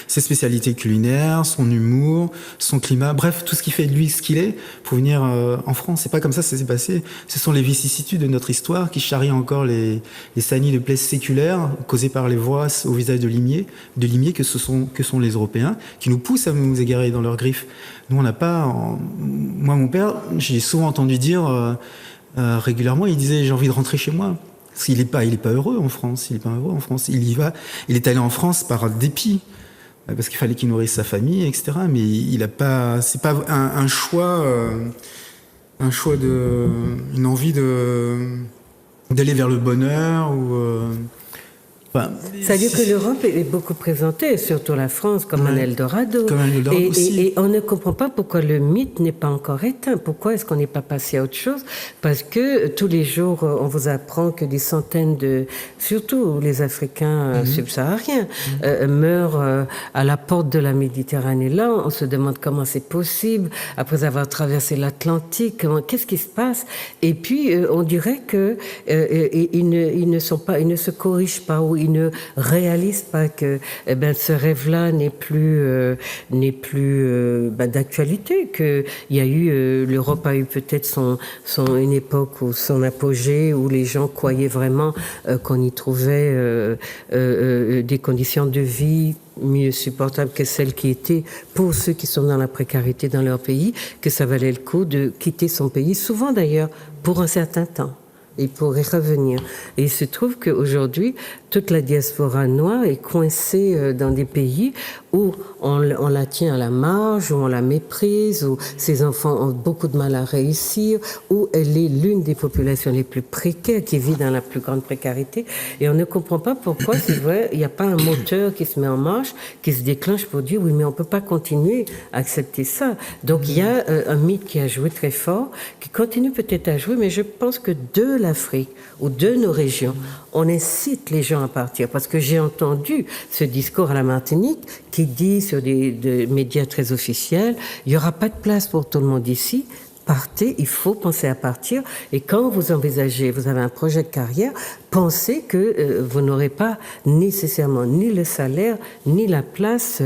ses spécialités culinaires, son humour, son climat, bref, tout ce qui fait de lui ce qu'il est, pour venir en France. C'est pas comme ça que ça s'est passé. Ce sont les vicissitudes de notre histoire qui charrient encore les saignées de plaies séculaires causées par les voix au visage de limiers que sont les Européens, qui nous poussent à nous égarer dans leurs griffes. Nous, on n'a pas... Moi, mon père, j'ai souvent entendu dire régulièrement, il disait « j'ai envie de rentrer chez moi ». Parce qu'il n'est pas heureux en France. Il est allé en France par dépit, parce qu'il fallait qu'il nourrisse sa famille, etc. Mais c'est pas un choix, une envie d'aller vers le bonheur ou. C'est-à-dire que l'Europe est beaucoup présentée, surtout la France, comme un Eldorado. Comme un Eldorado aussi. Et on ne comprend pas pourquoi le mythe n'est pas encore éteint. Pourquoi est-ce qu'on n'est pas passé à autre chose? Parce que tous les jours, on vous apprend que des centaines surtout les Africains subsahariens, meurent à la porte de la Méditerranée. Là, on se demande comment c'est possible, après avoir traversé l'Atlantique, qu'est-ce qui se passe? Et puis, on dirait que ils ne se corrigent pas, ou ils ne réalisent pas que ce rêve-là n'est plus d'actualité, que l'Europe a eu peut-être une époque ou son apogée où les gens croyaient vraiment qu'on y trouvait des conditions de vie mieux supportables que celles qui étaient pour ceux qui sont dans la précarité dans leur pays, que ça valait le coup de quitter son pays, souvent d'ailleurs pour un certain temps. Il pourrait revenir. Et il se trouve qu'aujourd'hui, toute la diaspora noire est coincée dans des pays où on la tient à la marge, où on la méprise, où ses enfants ont beaucoup de mal à réussir, où elle est l'une des populations les plus précaires, qui vit dans la plus grande précarité. Et on ne comprend pas pourquoi, c'est vrai, il n'y a pas un moteur qui se met en marche, qui se déclenche pour dire, oui, mais on ne peut pas continuer à accepter ça. Donc il y a un mythe qui a joué très fort, qui continue peut-être à jouer, mais je pense que de l'Afrique ou de nos régions, on incite les gens à partir. Parce que j'ai entendu ce discours à la Martinique qui dit sur des médias très officiels, il n'y aura pas de place pour tout le monde ici, partez, il faut penser à partir. Et quand vous envisagez, vous avez un projet de carrière, pensez que vous n'aurez pas nécessairement ni le salaire, ni la place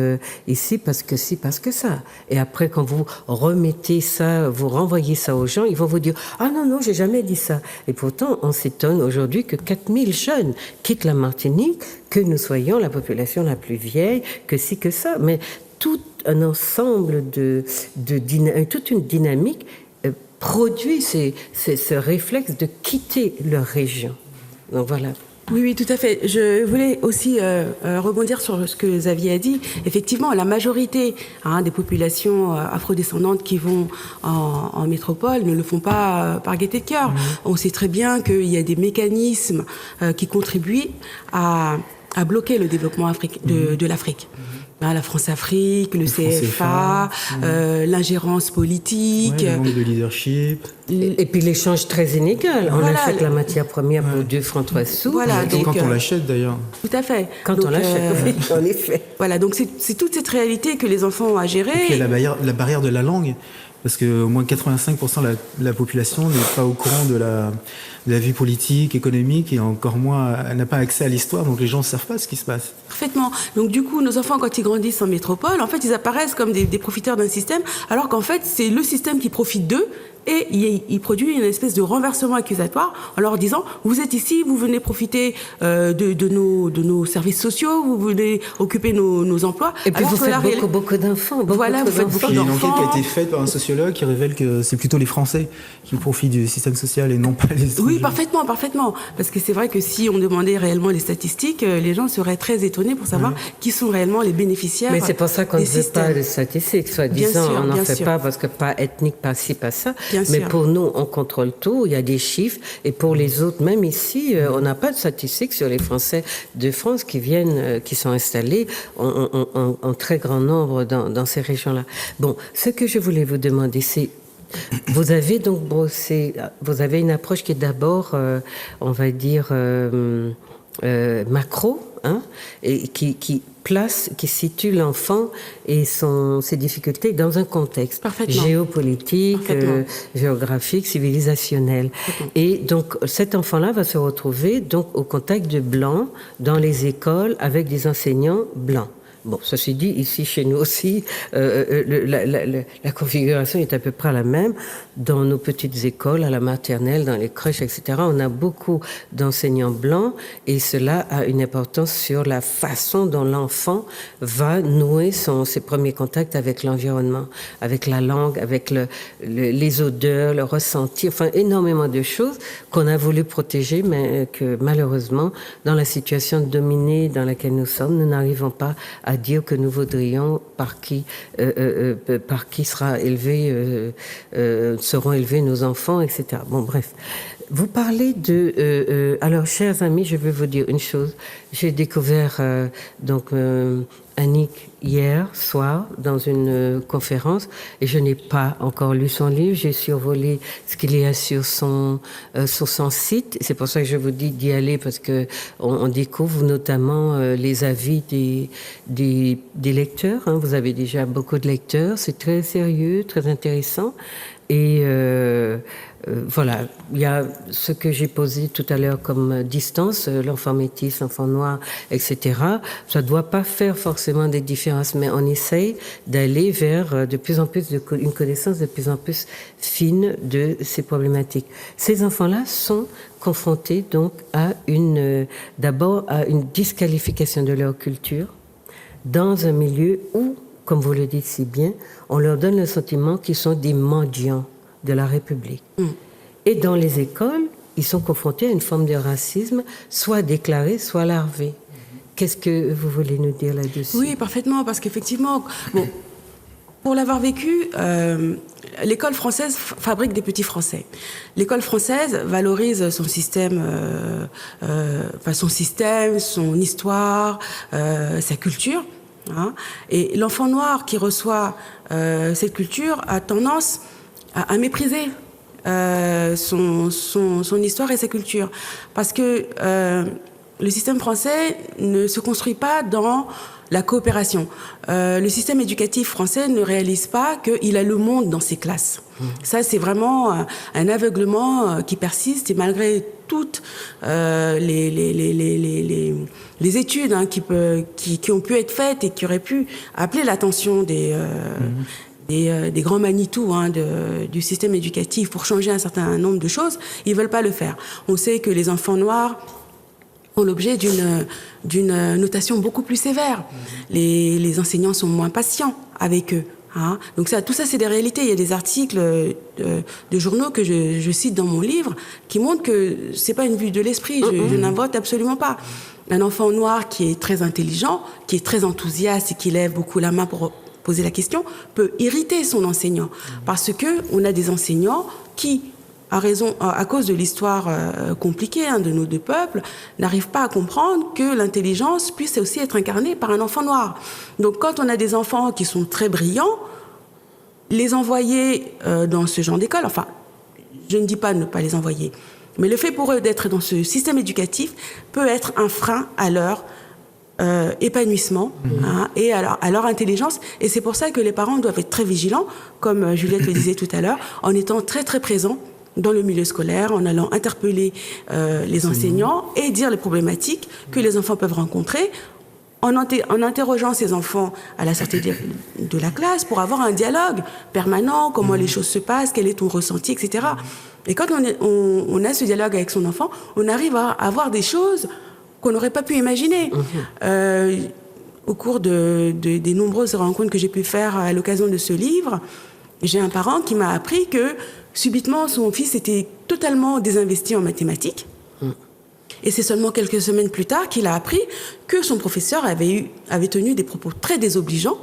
ici parce que si, parce que ça. Et après, quand vous remettez ça, vous renvoyez ça aux gens, ils vont vous dire « Ah non, non, j'ai jamais dit ça ». Et pourtant, on s'étonne aujourd'hui que 4000 jeunes quittent la Martinique, que nous soyons la population la plus vieille, que si, que ça. Mais tout un ensemble toute une dynamique produit ce réflexe de quitter leur région. Donc voilà. Oui, oui, tout à fait. Je voulais aussi rebondir sur ce que Xavier a dit. Effectivement, la majorité des populations afrodescendantes qui vont en métropole ne le font pas par gaieté de cœur. On sait très bien qu'il y a des mécanismes qui contribuent à bloquer le développement de l'Afrique. La France-Afrique, le CFA, l'ingérence politique. Le manque de leadership. Et puis l'échange très inégal. On achète la matière première pour 2 francs 3 sous. Voilà, donc, quand on l'achète d'ailleurs. Tout à fait. Quand on l'achète, oui, en effet. Voilà, donc c'est toute cette réalité que les enfants ont à gérer. Et puis il y a la barrière de la langue. Parce que au moins 85% de la population n'est pas au courant de la vie politique, économique, et encore moins, elle n'a pas accès à l'histoire, donc les gens ne savent pas ce qui se passe. Parfaitement. Donc du coup, nos enfants, quand ils grandissent en métropole, en fait, ils apparaissent comme des profiteurs d'un système, alors qu'en fait, c'est le système qui profite d'eux, et il produit une espèce de renversement accusatoire en leur disant « Vous êtes ici, vous venez profiter de nos services sociaux, vous venez occuper nos emplois. » Et puis vous faites beaucoup d'enfants. Voilà, vous faites beaucoup d'enfants. Il y a une enquête qui a été faite par un sociologue qui révèle que c'est plutôt les Français qui profitent du système social et non pas les étrangers. Oui, parfaitement. Parce que c'est vrai que si on demandait réellement les statistiques, les gens seraient très étonnés pour savoir qui sont réellement les bénéficiaires. Mais c'est pour ça qu'on ne veut pas de statistiques, soi-disant. On n'en fait sûr. pas parce que pas ethnique, pas ci, pas ça. Bien Mais sûr. pour nous, on contrôle tout. Il y a des chiffres. Et pour les autres, même ici, on n'a pas de statistiques sur les Français de France qui viennent, qui sont installés en très grand nombre dans ces régions-là. Bon, ce que je voulais vous demander, c'est vous avez donc vous avez une approche qui est d'abord, on va dire, macro, et qui situe l'enfant et ses difficultés dans un contexte géopolitique, géographique, civilisationnel. Et donc cet enfant-là va se retrouver donc au contact de blancs dans les écoles avec des enseignants blancs. Bon, ceci dit, ici, chez nous aussi, la configuration est à peu près la même. Dans nos petites écoles, à la maternelle, dans les crèches, etc., on a beaucoup d'enseignants blancs et cela a une importance sur la façon dont l'enfant va nouer ses premiers contacts avec l'environnement, avec la langue, avec les odeurs, le ressenti, enfin énormément de choses qu'on a voulu protéger, mais que malheureusement, dans la situation dominée dans laquelle nous sommes, nous n'arrivons pas à dire que nous voudrions par qui seront élevés nos enfants, etc. Bon, bref. Vous parlez alors, chers amis, je vais vous dire une chose. J'ai découvert Annick hier soir dans une conférence et je n'ai pas encore lu son livre. J'ai survolé ce qu'il y a sur son site. C'est pour ça que je vous dis d'y aller parce que on découvre notamment les avis des lecteurs. Vous avez déjà beaucoup de lecteurs. C'est très sérieux, très intéressant. Et voilà, il y a ce que j'ai posé tout à l'heure comme distance, l'enfant métis, l'enfant noir, etc. Ça ne doit pas faire forcément des différences, mais on essaye d'aller vers de plus en plus une connaissance de plus en plus fine de ces problématiques. Ces enfants-là sont confrontés donc d'abord à une disqualification de leur culture dans un milieu où, comme vous le dites si bien, on leur donne le sentiment qu'ils sont des mendiants de la République. Et dans les écoles, ils sont confrontés à une forme de racisme, soit déclaré, soit larvé. Qu'est-ce que vous voulez nous dire là-dessus? Oui, parfaitement, parce qu'effectivement, pour l'avoir vécu, l'école française fabrique des petits Français. L'école française valorise son système, son histoire, sa culture. Et l'enfant noir qui reçoit cette culture a tendance à mépriser son histoire et sa culture. Parce que le système français ne se construit pas dans la coopération. Le système éducatif français ne réalise pas qu'il a le monde dans ses classes. Ça, c'est vraiment un aveuglement qui persiste, et malgré toutes les études qui ont pu être faites et qui auraient pu appeler l'attention des grands Manitou du système éducatif pour changer un certain nombre de choses, ils ne veulent pas le faire. On sait que les enfants noirs ont l'objet d'une notation beaucoup plus sévère. Les enseignants sont moins patients avec eux. Donc tout ça, c'est des réalités. Il y a des articles de journaux que je cite dans mon livre qui montrent que c'est pas une vue de l'esprit. Je n'invente absolument pas. Un enfant noir qui est très intelligent, qui est très enthousiaste et qui lève beaucoup la main pour poser la question, peut irriter son enseignant. Parce que on a des enseignants qui, à cause de l'histoire compliquée de nos deux peuples, n'arrivent pas à comprendre que l'intelligence puisse aussi être incarnée par un enfant noir. Donc quand on a des enfants qui sont très brillants, les envoyer dans ce genre d'école, enfin, je ne dis pas ne pas les envoyer, mais le fait pour eux d'être dans ce système éducatif peut être un frein à leur épanouissement et à leur intelligence. Et c'est pour ça que les parents doivent être très vigilants, comme Juliette le disait tout à l'heure, en étant très très présents dans le milieu scolaire, en allant interpeller les enseignants et dire les problématiques que les enfants peuvent rencontrer, en interrogeant ces enfants à la sortie de la classe pour avoir un dialogue permanent, comment les choses se passent, quel est ton ressenti, etc. Et quand on a ce dialogue avec son enfant, on arrive à avoir des choses qu'on n'aurait pas pu imaginer. Au cours des nombreuses rencontres que j'ai pu faire à l'occasion de ce livre, j'ai un parent qui m'a appris que subitement son fils était totalement désinvesti en mathématiques. Et c'est seulement quelques semaines plus tard qu'il a appris que son professeur avait tenu des propos très désobligeants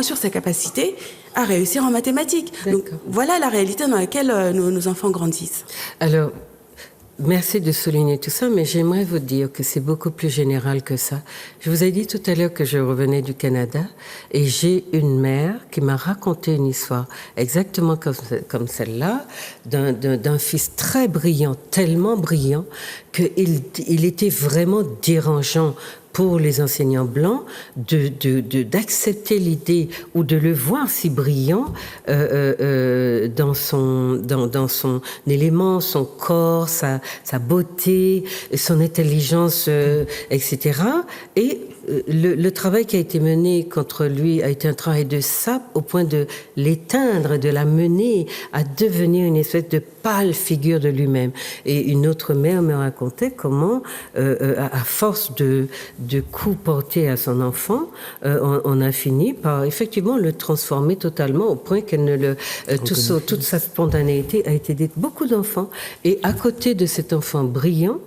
sur sa capacité à réussir en mathématiques. Donc voilà la réalité dans laquelle nos enfants grandissent. Alors, merci de souligner tout ça, mais j'aimerais vous dire que c'est beaucoup plus général que ça. Je vous ai dit tout à l'heure que je revenais du Canada et j'ai une mère qui m'a raconté une histoire exactement comme celle-là, d'un fils très brillant, tellement brillant qu'il était vraiment dérangeant pour les enseignants blancs d'accepter l'idée ou de le voir si brillant dans son élément, son corps, sa beauté, son intelligence, etc. Et le travail qui a été mené contre lui a été un travail de sape au point de l'éteindre, de la mener à devenir une espèce de pâle figure de lui-même. Et une autre mère me racontait comment, à force de coups portés à son enfant, on a fini par effectivement le transformer totalement au point qu'elle toute sa spontanéité a été détruite. Beaucoup d'enfants. Et à côté de cet enfant brillant,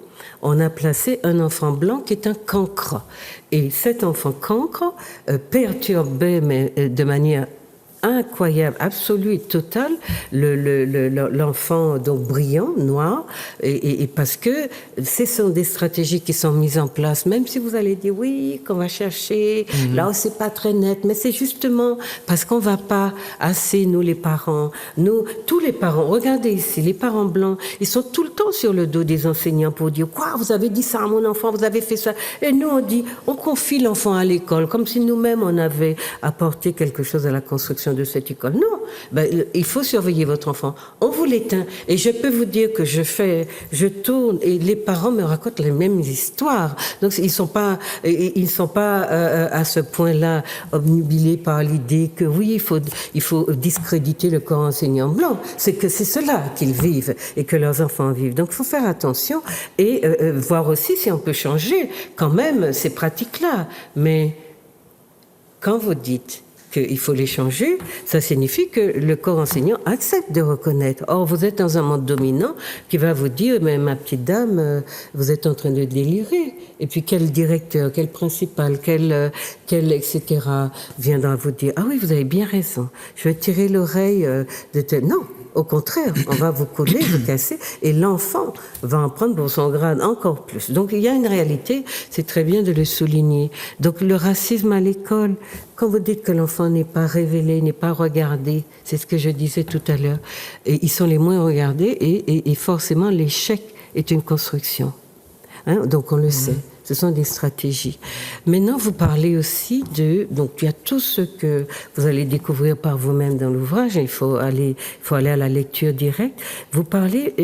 on a placé un enfant blanc qui est un cancre. Et cet enfant cancre perturbait, mais de manière incroyable, absolue et totale, l'enfant donc brillant, noir, et parce que ce sont des stratégies qui sont mises en place, même si vous allez dire oui, qu'on va chercher, là où c'est pas très net, mais c'est justement parce qu'on va pas assez, nous les parents, tous les parents, regardez ici, les parents blancs, ils sont tout le temps sur le dos des enseignants pour dire quoi, vous avez dit ça à mon enfant, vous avez fait ça, et nous on confie l'enfant à l'école, comme si nous-mêmes on avait apporté quelque chose à la construction de cette école. Non, il faut surveiller votre enfant. On vous l'éteint. Et je peux vous dire que je tourne et les parents me racontent les mêmes histoires. Donc ils ne sont pas à ce point-là obnubilés par l'idée que oui, il faut discréditer le corps enseignant blanc. C'est que c'est cela qu'ils vivent et que leurs enfants vivent. Donc il faut faire attention et voir aussi si on peut changer quand même ces pratiques-là. Mais quand vous dites qu'il faut les changer, ça signifie que le corps enseignant accepte de reconnaître. Or, vous êtes dans un monde dominant qui va vous dire, mais ma petite dame, vous êtes en train de délirer. Et puis, quel directeur, quel principal, quel etc. viendra vous dire, ah oui, vous avez bien raison, je vais tirer l'oreille de tel... Non, au contraire, on va vous coller, vous casser, et l'enfant va en prendre pour son grade encore plus. Donc il y a une réalité, c'est très bien de le souligner. Donc le racisme à l'école, quand vous dites que l'enfant n'est pas révélé, n'est pas regardé, c'est ce que je disais tout à l'heure, et ils sont les moins regardés, et forcément l'échec est une construction. Donc on le sait. Ce sont des stratégies. Maintenant, vous parlez aussi donc il y a tout ce que vous allez découvrir par vous-même dans l'ouvrage. Il faut aller à la lecture directe. Vous parlez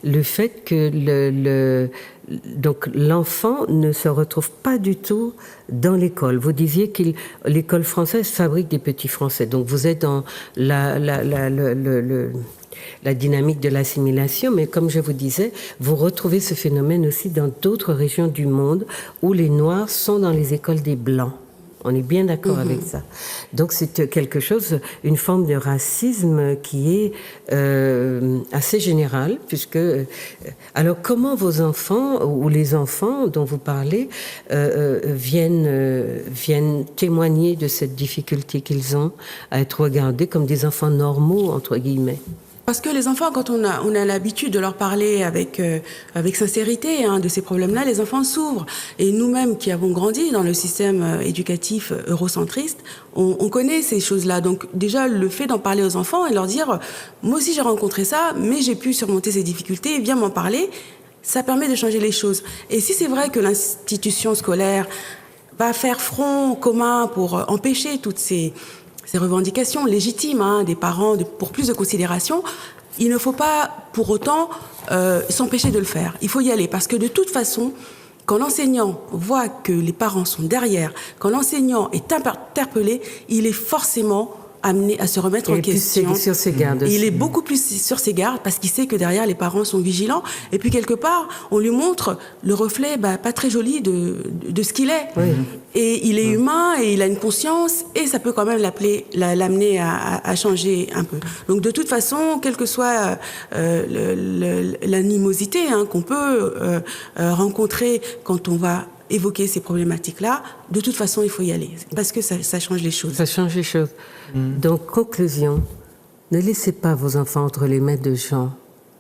le fait que donc l'enfant ne se retrouve pas du tout dans l'école. Vous disiez que l'école française fabrique des petits Français. Donc vous êtes dans la dynamique de l'assimilation, mais comme je vous disais, vous retrouvez ce phénomène aussi dans d'autres régions du monde où les Noirs sont dans les écoles des Blancs. On est bien d'accord avec ça. Donc c'est quelque chose, une forme de racisme qui est assez générale, puisque... alors comment vos enfants, ou les enfants dont vous parlez, viennent témoigner de cette difficulté qu'ils ont à être regardés comme des enfants normaux, entre guillemets? Parce que les enfants, quand on a l'habitude de leur parler avec sincérité de ces problèmes-là, les enfants s'ouvrent. Et nous-mêmes qui avons grandi dans le système éducatif eurocentriste, on connaît ces choses-là. Donc déjà, le fait d'en parler aux enfants et leur dire « moi aussi j'ai rencontré ça, mais j'ai pu surmonter ces difficultés, viens m'en parler », ça permet de changer les choses. Et si c'est vrai que l'institution scolaire va faire front commun pour empêcher toutes ces revendications légitimes des parents pour plus de considération, il ne faut pas pour autant s'empêcher de le faire. Il faut y aller parce que de toute façon, quand l'enseignant voit que les parents sont derrière, quand l'enseignant est interpellé, il est forcément amené à se remettre en question. Sur ses gardes aussi. Il est beaucoup plus sur ses gardes parce qu'il sait que derrière les parents sont vigilants. Et puis quelque part, on lui montre le reflet pas très joli de ce qu'il est. Oui. Et il est humain et il a une conscience et ça peut quand même l'amener à changer un peu. Donc de toute façon, quelle que soit l'animosité qu'on peut rencontrer quand on va évoquer ces problématiques-là, de toute façon, il faut y aller, parce que ça change les choses. Ça change les choses. Donc, conclusion, ne laissez pas vos enfants entre les mains de gens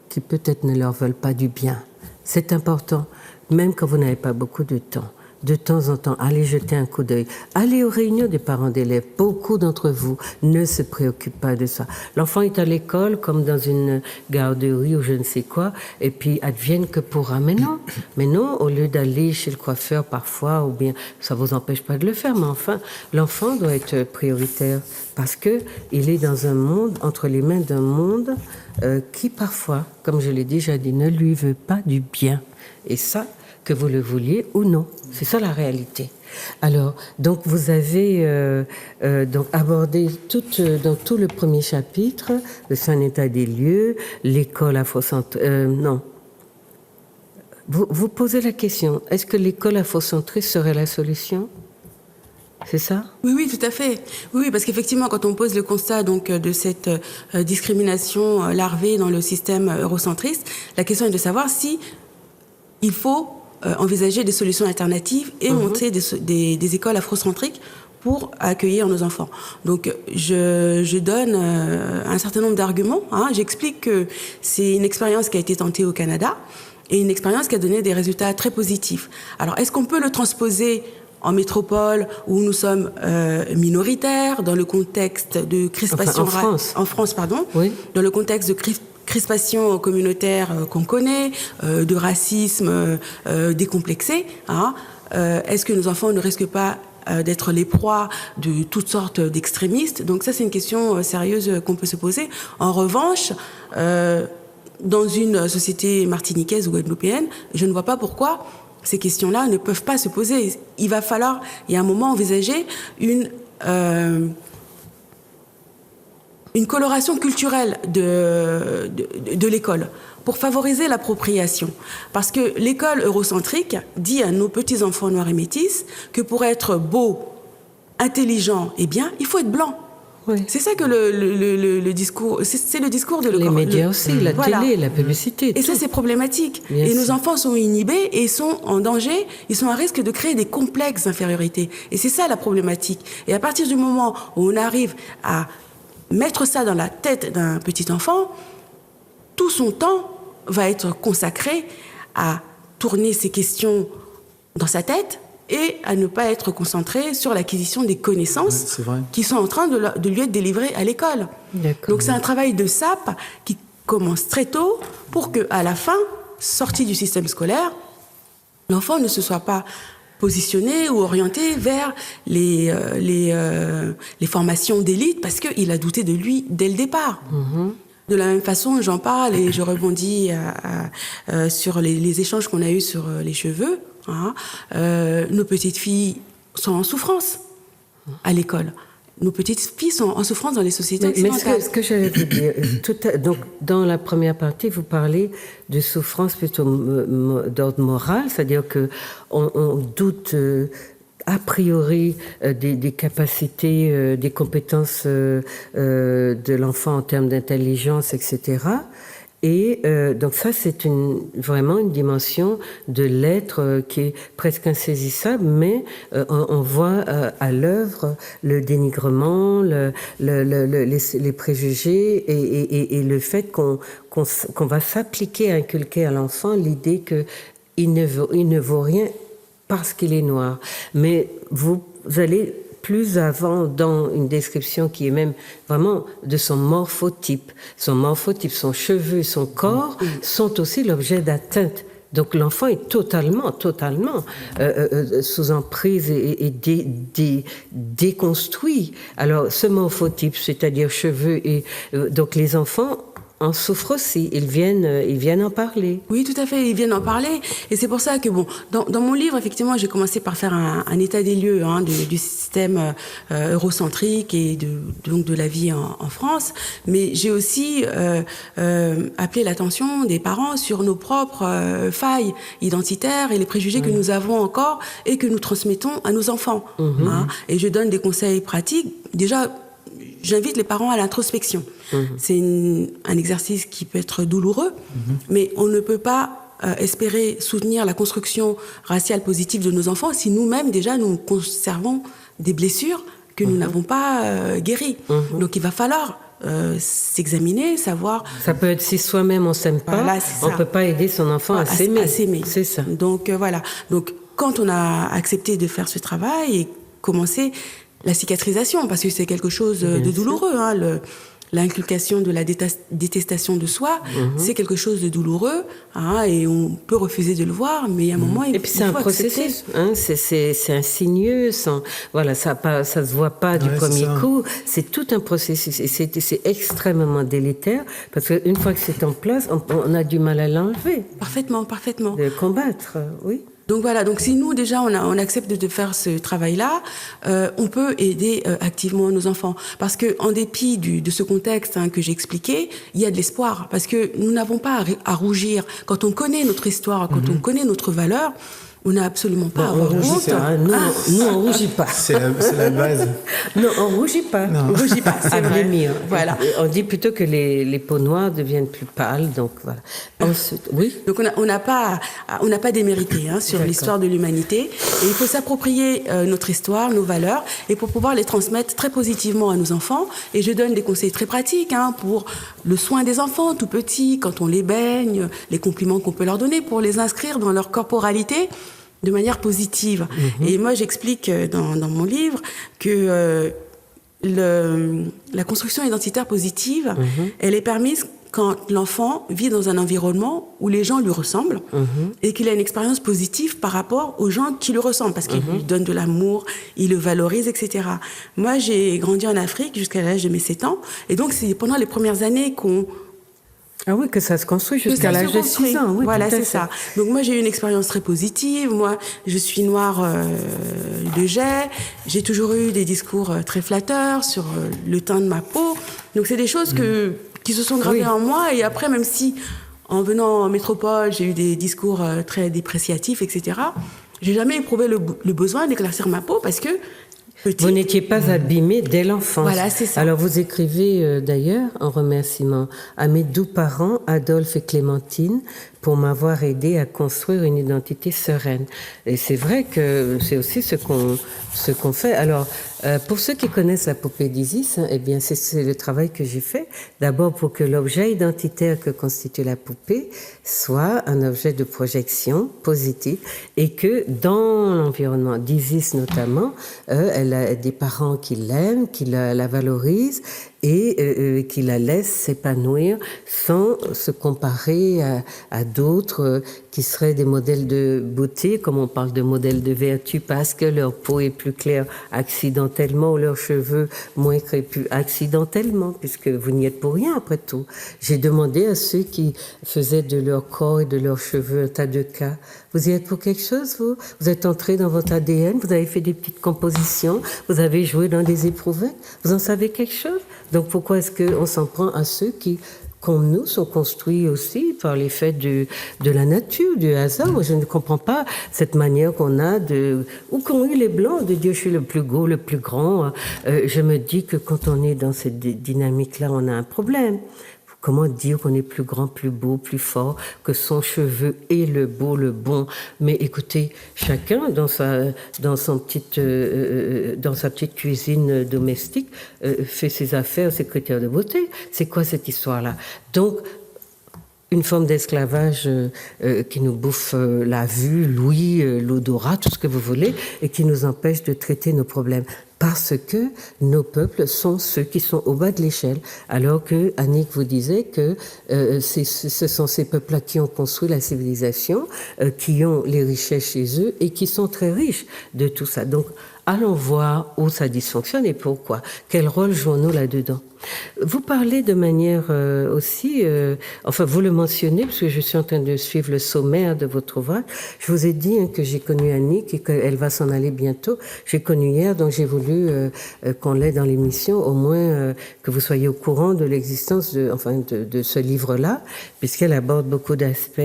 qui peut-être ne leur veulent pas du bien. C'est important, même quand vous n'avez pas beaucoup de temps. De temps en temps, allez jeter un coup d'œil. Allez aux réunions des parents d'élèves. Beaucoup d'entre vous ne se préoccupent pas de ça. L'enfant est à l'école comme dans une garderie ou je ne sais quoi, et puis advienne que pourra. Mais non, au lieu d'aller chez le coiffeur parfois, ou bien ça vous empêche pas de le faire, mais enfin, l'enfant doit être prioritaire parce que il est dans un monde, entre les mains d'un monde qui parfois, comme je l'ai déjà dit, ne lui veut pas du bien. Et ça, que vous le vouliez ou non. C'est ça la réalité. Alors, donc vous avez donc abordé dans tout le premier chapitre, c'est un état des lieux, l'école afrocentriste. Non. Vous posez la question, est-ce que l'école afrocentriste serait la solution ? C'est ça ? Oui, tout à fait. Oui, parce qu'effectivement, quand on pose le constat donc de cette discrimination larvée dans le système eurocentriste, la question est de savoir si il faut envisager des solutions alternatives et montrer des écoles afrocentriques pour accueillir nos enfants. Donc, je donne un certain nombre d'arguments. J'explique que c'est une expérience qui a été tentée au Canada et une expérience qui a donné des résultats très positifs. Alors, est-ce qu'on peut le transposer en métropole où nous sommes minoritaires, dans le contexte de crispation... En France, pardon. Oui. Dans le contexte de crispation communautaire qu'on connaît, de racisme décomplexé, est-ce que nos enfants ne risquent pas d'être les proies de toutes sortes d'extrémistes? Donc ça, c'est une question sérieuse qu'on peut se poser. En revanche, dans une société martiniquaise ou guadeloupéenne, je ne vois pas pourquoi ces questions-là ne peuvent pas se poser. Il va falloir, il y a un moment, envisager une coloration culturelle de l'école pour favoriser l'appropriation. Parce que l'école eurocentrique dit à nos petits-enfants noirs et métis que pour être beau, intelligent et bien, il faut être blanc. Oui. C'est ça que le discours... C'est le discours de les médias aussi, la télé, la publicité. Et ça, c'est problématique. Bien et sûr. nos enfants sont inhibés et sont en danger. Ils sont à risque de créer des complexes d'infériorité. Et c'est ça la problématique. Et à partir du moment où on arrive à mettre ça dans la tête d'un petit enfant, tout son temps va être consacré à tourner ces questions dans sa tête et à ne pas être concentré sur l'acquisition des connaissances qui sont en train de lui être délivrées à l'école. Donc c'est un travail de sape qui commence très tôt pour qu'à la fin, sortie du système scolaire, l'enfant ne se soit pas positionné ou orienté vers les formations d'élite parce qu'il a douté de lui dès le départ. De la même façon, j'en parle et je rebondis sur les échanges qu'on a eus sur les cheveux. Hein. Nos petites filles sont en souffrance à l'école. Nos petites filles sont en souffrance dans les sociétés occidentales. Mais ce que j'allais vous dire, donc dans la première partie, vous parlez de souffrance plutôt d'ordre moral, c'est-à-dire que on doute a priori des capacités, des compétences de l'enfant en termes d'intelligence, etc. Et donc ça, c'est vraiment une dimension de l'être qui est presque insaisissable, mais on voit à l'œuvre le dénigrement, les préjugés et le fait qu'on va s'appliquer à inculquer à l'enfant l'idée qu'il ne vaut rien parce qu'il est noir. Mais vous allez plus avant dans une description qui est même vraiment de son morphotype. Son morphotype, son cheveu, son corps sont aussi l'objet d'atteinte. Donc l'enfant est totalement sous emprise et déconstruit. Alors ce morphotype, c'est-à-dire cheveux, et donc les enfants en souffrent aussi, ils viennent en parler. Oui, tout à fait, ils viennent en parler. Et c'est pour ça que, dans mon livre, effectivement, j'ai commencé par faire un état des lieux du système eurocentrique et donc de la vie en France. Mais j'ai aussi appelé l'attention des parents sur nos propres failles identitaires et les préjugés que nous avons encore et que nous transmettons à nos enfants. Hein. Et je donne des conseils pratiques. Déjà, j'invite les parents à l'introspection. C'est un exercice qui peut être douloureux, mais on ne peut pas espérer soutenir la construction raciale positive de nos enfants si nous-mêmes, déjà, nous conservons des blessures que nous n'avons pas guéries. Donc, il va falloir s'examiner, savoir... Ça peut être si soi-même on ne s'aime pas, voilà, on ne peut pas aider son enfant à s'aimer. C'est ça. Donc, voilà. Donc, quand on a accepté de faire ce travail et commencer... la cicatrisation, parce que c'est quelque chose de douloureux. Hein, l'inculcation de la détestation de soi, c'est quelque chose de douloureux, hein, et on peut refuser de le voir, mais à un moment, et puis c'est un processus, hein, c'est insinueux, voilà, ça se voit pas du premier coup, c'est tout un processus, et c'est extrêmement délétère, parce qu'une fois que c'est en place, on a du mal à l'enlever. Parfaitement. De combattre, oui. Donc voilà, donc si nous déjà on accepte de faire ce travail-là, on peut aider activement nos enfants. Parce que en dépit de ce contexte que j'ai expliqué, il y a de l'espoir. Parce que nous n'avons pas à rougir. Quand on connaît notre histoire, quand on connaît notre valeur, on n'a absolument pas à avoir honte. Nous, on ne rougit pas. C'est la base. Non, on ne rougit pas. On ne rougit pas, c'est vrai. Voilà. On dit plutôt que les peaux noires deviennent plus pâles. Donc, voilà. Ensuite, oui. Donc, on n'a pas démérité sur l'histoire de l'humanité. Et il faut s'approprier notre histoire, nos valeurs, et pour pouvoir les transmettre très positivement à nos enfants. Et je donne des conseils très pratiques pour le soin des enfants tout petits, quand on les baigne, les compliments qu'on peut leur donner pour les inscrire dans leur corporalité de manière positive. Et moi, j'explique dans mon livre que la construction identitaire positive, elle est permise quand l'enfant vit dans un environnement où les gens lui ressemblent et qu'il a une expérience positive par rapport aux gens qui lui ressemblent, parce qu'il lui donne de l'amour, il le valorise, etc. Moi, j'ai grandi en Afrique jusqu'à l'âge de mes 7 ans, et donc c'est pendant les premières années Ah oui, que ça se construit jusqu'à l'âge de 6 ans. Oui, voilà, c'est ça. Donc moi, j'ai eu une expérience très positive. Moi, je suis noire de jet. J'ai toujours eu des discours très flatteurs sur le teint de ma peau. Donc c'est des choses qui se sont gravées en moi. Et après, même si en venant en métropole, j'ai eu des discours très dépréciatifs, etc., j'ai jamais éprouvé le besoin d'éclaircir ma peau parce que petite. Vous n'étiez pas abîmée dès l'enfance. Voilà, c'est ça. Alors vous écrivez d'ailleurs en remerciement à mes doux parents Adolphe et Clémentine pour m'avoir aidé à construire une identité sereine. Et c'est vrai que c'est aussi ce qu'on fait. Alors, pour ceux qui connaissent la poupée d'Isis, eh bien, c'est le travail que j'ai fait. D'abord pour que l'objet identitaire que constitue la poupée soit un objet de projection positive et que dans l'environnement d'Isis notamment, elle a des parents qui l'aiment, qui la valorisent et qui la laisse s'épanouir sans se comparer à d'autres qui seraient des modèles de beauté, comme on parle de modèles de vertu, parce que leur peau est plus claire accidentellement ou leurs cheveux moins crépus accidentellement, puisque vous n'y êtes pour rien après tout. J'ai demandé à ceux qui faisaient de leur corps et de leurs cheveux un tas de cas. Vous y êtes pour quelque chose, vous? Vous êtes entré dans votre ADN, vous avez fait des petites compositions, vous avez joué dans des éprouvettes, vous en savez quelque chose? Donc pourquoi est-ce qu'on s'en prend à ceux qui, comme nous, sont construits aussi par l'effet de la nature, du hasard? Moi, je ne comprends pas cette manière qu'on a ou qu'ont eu les Blancs de dire je suis le plus beau, le plus grand. Je me dis que quand on est dans cette dynamique-là, on a un problème. Comment dire qu'on est plus grand, plus beau, plus fort, que son cheveu est le beau, le bon? Mais écoutez, chacun dans sa petite cuisine domestique fait ses affaires, ses critères de beauté. C'est quoi cette histoire-là? Donc, une forme d'esclavage qui nous bouffe la vue, l'ouïe, l'odorat, tout ce que vous voulez, et qui nous empêche de traiter nos problèmes. Parce que nos peuples sont ceux qui sont au bas de l'échelle. Alors que Annick vous disait que ce sont ces peuples-là qui ont construit la civilisation, qui ont les richesses chez eux et qui sont très riches de tout ça. Donc, allons voir où ça dysfonctionne et pourquoi. Quel rôle jouons-nous là-dedans? Vous parlez de manière aussi, enfin vous le mentionnez, parce que je suis en train de suivre le sommaire de votre ouvrage. Je vous ai dit que j'ai connu Annick et qu'elle va s'en aller bientôt. J'ai connu hier, donc j'ai voulu qu'on l'ait dans l'émission, au moins que vous soyez au courant de l'existence de ce livre-là, puisqu'elle aborde beaucoup d'aspects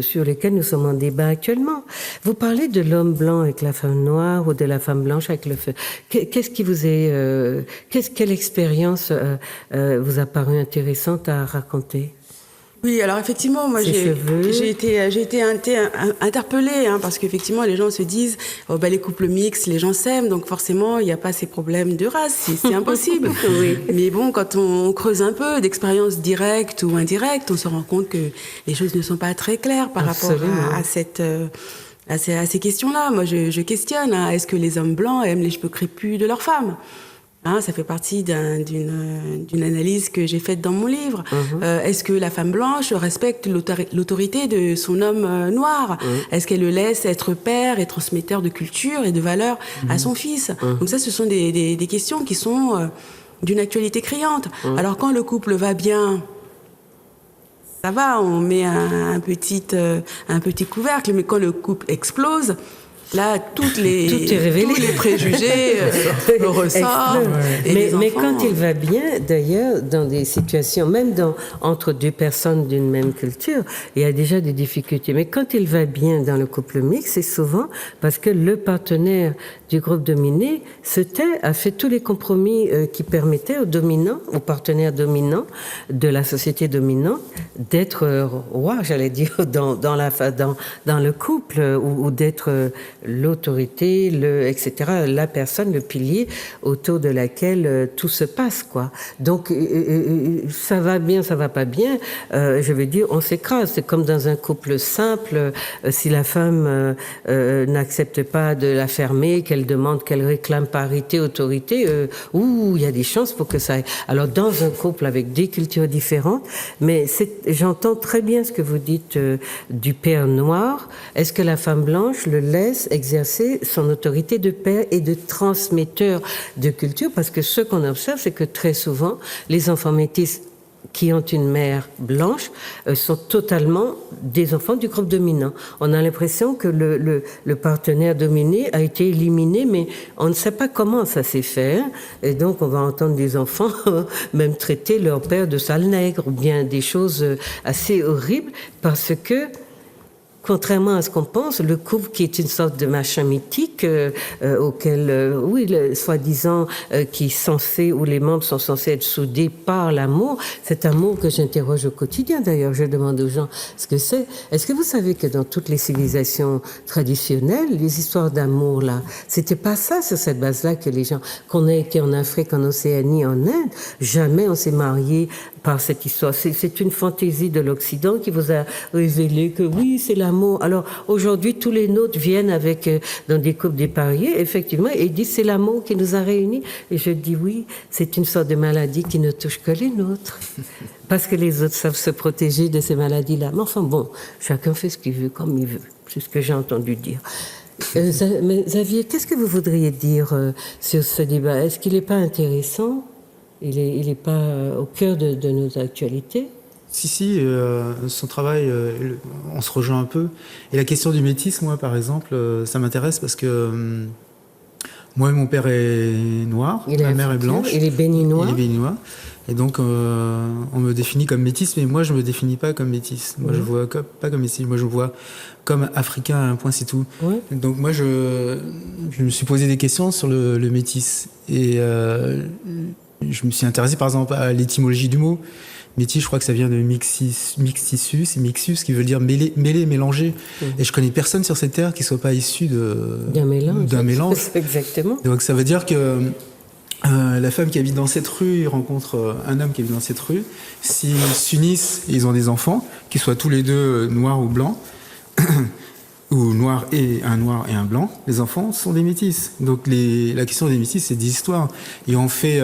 sur lesquels nous sommes en débat actuellement. Vous parlez de l'homme blanc avec la femme noire ou de la femme blanche avec le feu. Qu'est-ce qui vous est... quelle expérience vous a paru intéressante à raconter? Oui, alors effectivement, moi j'ai été interpellée parce qu'effectivement les gens se disent les couples mixtes, les gens s'aiment, donc forcément il n'y a pas ces problèmes de race, c'est impossible. Oui. Mais bon, quand on creuse un peu d'expériences directes ou indirectes, on se rend compte que les choses ne sont pas très claires par Absolument. Rapport à ces questions-là. Moi je questionne, est-ce que les hommes blancs aiment les cheveux crépus de leurs femmes? Ça fait partie d'une analyse que j'ai faite dans mon livre. Est-ce que la femme blanche respecte l'autorité de son homme noir? Est-ce qu'elle le laisse être père et transmetteur de culture et de valeurs à son fils? Donc ça, ce sont des questions qui sont d'une actualité criante. Alors quand le couple va bien, ça va, on met un petit couvercle, mais quand le couple explose, là, tous les préjugés ressortent. Mais quand il va bien, d'ailleurs, dans des situations, même entre deux personnes d'une même culture, il y a déjà des difficultés. Mais quand il va bien dans le couple mixte, c'est souvent parce que le partenaire du groupe dominé se tait, a fait tous les compromis qui permettaient aux partenaires dominants de la société dominante d'être roi, j'allais dire, dans le couple, ou d'être l'autorité, etc., la personne, le pilier autour de laquelle tout se passe, quoi. Donc, ça va bien, ça va pas bien, je veux dire, on s'écrase. C'est comme dans un couple simple, si la femme n'accepte pas de la fermer, qu'elle demande, qu'elle réclame parité, autorité, il y a des chances pour que ça aille. Alors, dans un couple avec des cultures différentes, mais j'entends très bien ce que vous dites du père noir. Est-ce que la femme blanche le laisse exercer son autorité de père et de transmetteur de culture? Parce que ce qu'on observe, c'est que très souvent, les enfants métis qui ont une mère blanche sont totalement des enfants du groupe dominant. On a l'impression que le partenaire dominé a été éliminé, mais on ne sait pas comment ça s'est fait. Et donc, on va entendre des enfants même traiter leur père de sale nègre, ou bien des choses assez horribles, parce que contrairement à ce qu'on pense, le couple qui est une sorte de machin mythique auquel, soi-disant, qui est censé, où les membres sont censés être soudés par l'amour, cet amour que j'interroge au quotidien d'ailleurs, je demande aux gens ce que c'est. Est-ce que vous savez que dans toutes les civilisations traditionnelles, les histoires d'amour là, c'était pas ça sur cette base-là que les gens, qu'on a été en Afrique, en Océanie, en Inde, jamais on s'est marié par cette histoire. C'est une fantaisie de l'Occident qui vous a révélé que oui, c'est l'amour. Alors aujourd'hui, tous les nôtres viennent avec dans des couples dépareillés, effectivement, et disent c'est l'amour qui nous a réunis. Et je dis oui, c'est une sorte de maladie qui ne touche que les nôtres. Parce que les autres savent se protéger de ces maladies-là. Mais enfin bon, chacun fait ce qu'il veut comme il veut. C'est ce que j'ai entendu dire. Mais Xavier, qu'est-ce que vous voudriez dire sur ce débat? Est-ce qu'il n'est pas intéressant? Il n'est pas au cœur de nos actualités? Si, son travail, on se rejoint un peu. Et la question du métis, moi, par exemple, ça m'intéresse parce que moi, mon père est noir, ma mère est blanche. Il est béninois. Il est béninois. Et donc, on me définit comme métis, mais moi, je ne me définis pas comme métis. Moi, je ne vois pas comme métis. Moi, je me vois comme africain à un point, c'est tout. Ouais. Donc, moi, je me suis posé des questions sur le métis. Et je me suis intéressé, par exemple, à l'étymologie du mot. Métis, je crois que ça vient de mixtissus, c'est mixus, qui veut dire mêler, mélanger. Et je connais personne sur cette terre qui soit pas issu d'un mélange. Exactement. Donc ça veut dire que la femme qui habite dans cette rue rencontre un homme qui habite dans cette rue. S'ils s'unissent et ils ont des enfants, qu'ils soient tous les deux noirs ou blancs, ou un noir et un blanc, les enfants sont des métis. Donc la question des métis, c'est des histoires. Et on fait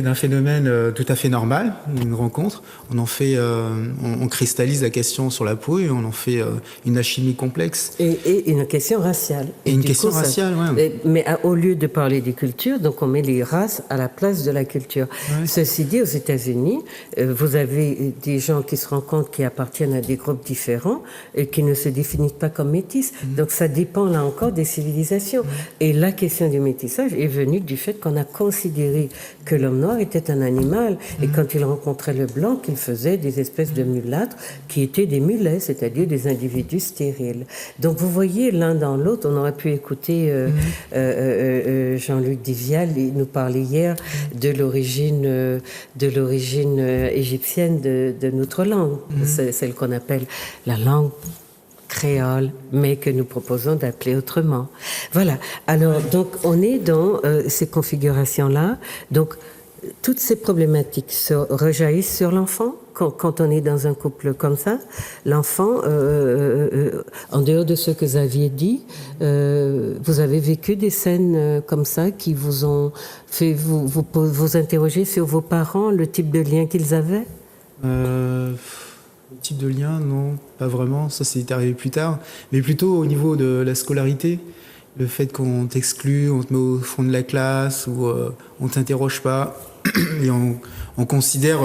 d'un phénomène tout à fait normal, une rencontre, on cristallise la question sur la peau et on en fait une alchimie complexe. Et une question raciale. Et une question raciale, ouais. Mais au lieu de parler des cultures, donc on met les races à la place de la culture. Ouais. Ceci dit, aux États-Unis, vous avez des gens qui se rencontrent, qui appartiennent à des groupes différents et qui ne se définissent pas comme métis. Donc ça dépend là encore des civilisations. Et la question du métissage est venue du fait qu'on a considéré que l'homme noir était un animal et quand il rencontrait le blanc, qu'il faisait des espèces de mulâtres qui étaient des mulets, c'est-à-dire des individus stériles. Donc vous voyez, l'un dans l'autre, on aurait pu écouter Jean-Luc Divial, il nous parlait hier de l'origine égyptienne de notre langue, celle qu'on appelle la langue créole, mais que nous proposons d'appeler autrement. Voilà. Alors, donc, on est dans ces configurations-là. Donc, toutes ces problématiques rejaillissent sur l'enfant quand on est dans un couple comme ça. L'enfant, en dehors de ce que Xavier dit, vous avez vécu des scènes comme ça qui vous ont fait vous interroger sur vos parents, le type de lien qu'ils avaient? Le type de lien, non, pas vraiment. Ça, c'est arrivé plus tard. Mais plutôt au niveau de la scolarité. Le fait qu'on t'exclut, on te met au fond de la classe, ou on t'interroge pas. Et on considère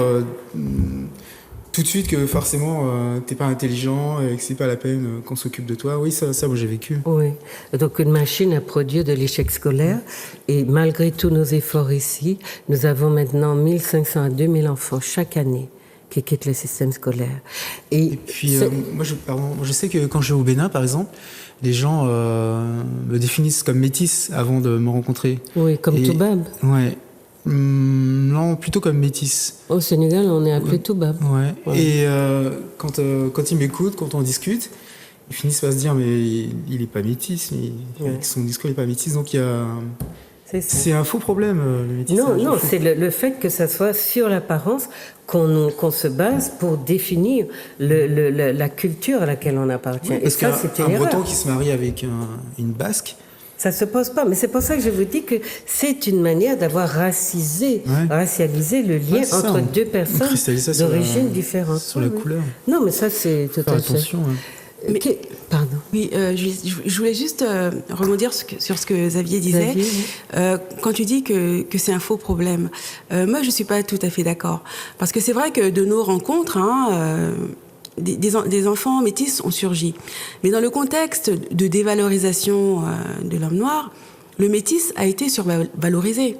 tout de suite que forcément t'es pas intelligent et que c'est pas la peine qu'on s'occupe de toi. Oui, ça moi j'ai vécu. Oui, donc une machine à produire de l'échec scolaire. Et malgré tous nos efforts ici, nous avons maintenant 1500 à 2000 enfants chaque année qui quittent le système scolaire. Et puis, moi, je sais que quand je vais au Bénin, par exemple, les gens me définissent comme métisse avant de me rencontrer. Oui, comme Toubab. Ouais. Non, plutôt comme métisse. Au Sénégal, on est appelé Toubab. Ouais. Et quand ils m'écoutent, quand on discute, ils finissent par se dire, mais il est pas métisse, son discours n'est pas métisse, donc il y a... C'est un faux problème, le métissage. Non, c'est le fait que ça soit sur l'apparence qu'on se base pour définir la culture à laquelle on appartient. Oui, parce et ça, c'est une erreur. Breton qui se marie avec une Basque... Ça se pose pas, mais c'est pour ça que je vous dis que c'est une manière d'avoir racialisé le lien entre deux personnes d'origine différente. Sur la couleur. Non, mais ça, c'est tout à fait... Attention, Mais, pardon. Oui, je voulais juste rebondir sur ce que Xavier disait. Quand tu dis que c'est un faux problème, moi, je suis pas tout à fait d'accord. Parce que c'est vrai que de nos rencontres, des enfants métis ont surgi. Mais dans le contexte de dévalorisation de l'homme noir, le métis a été survalorisé.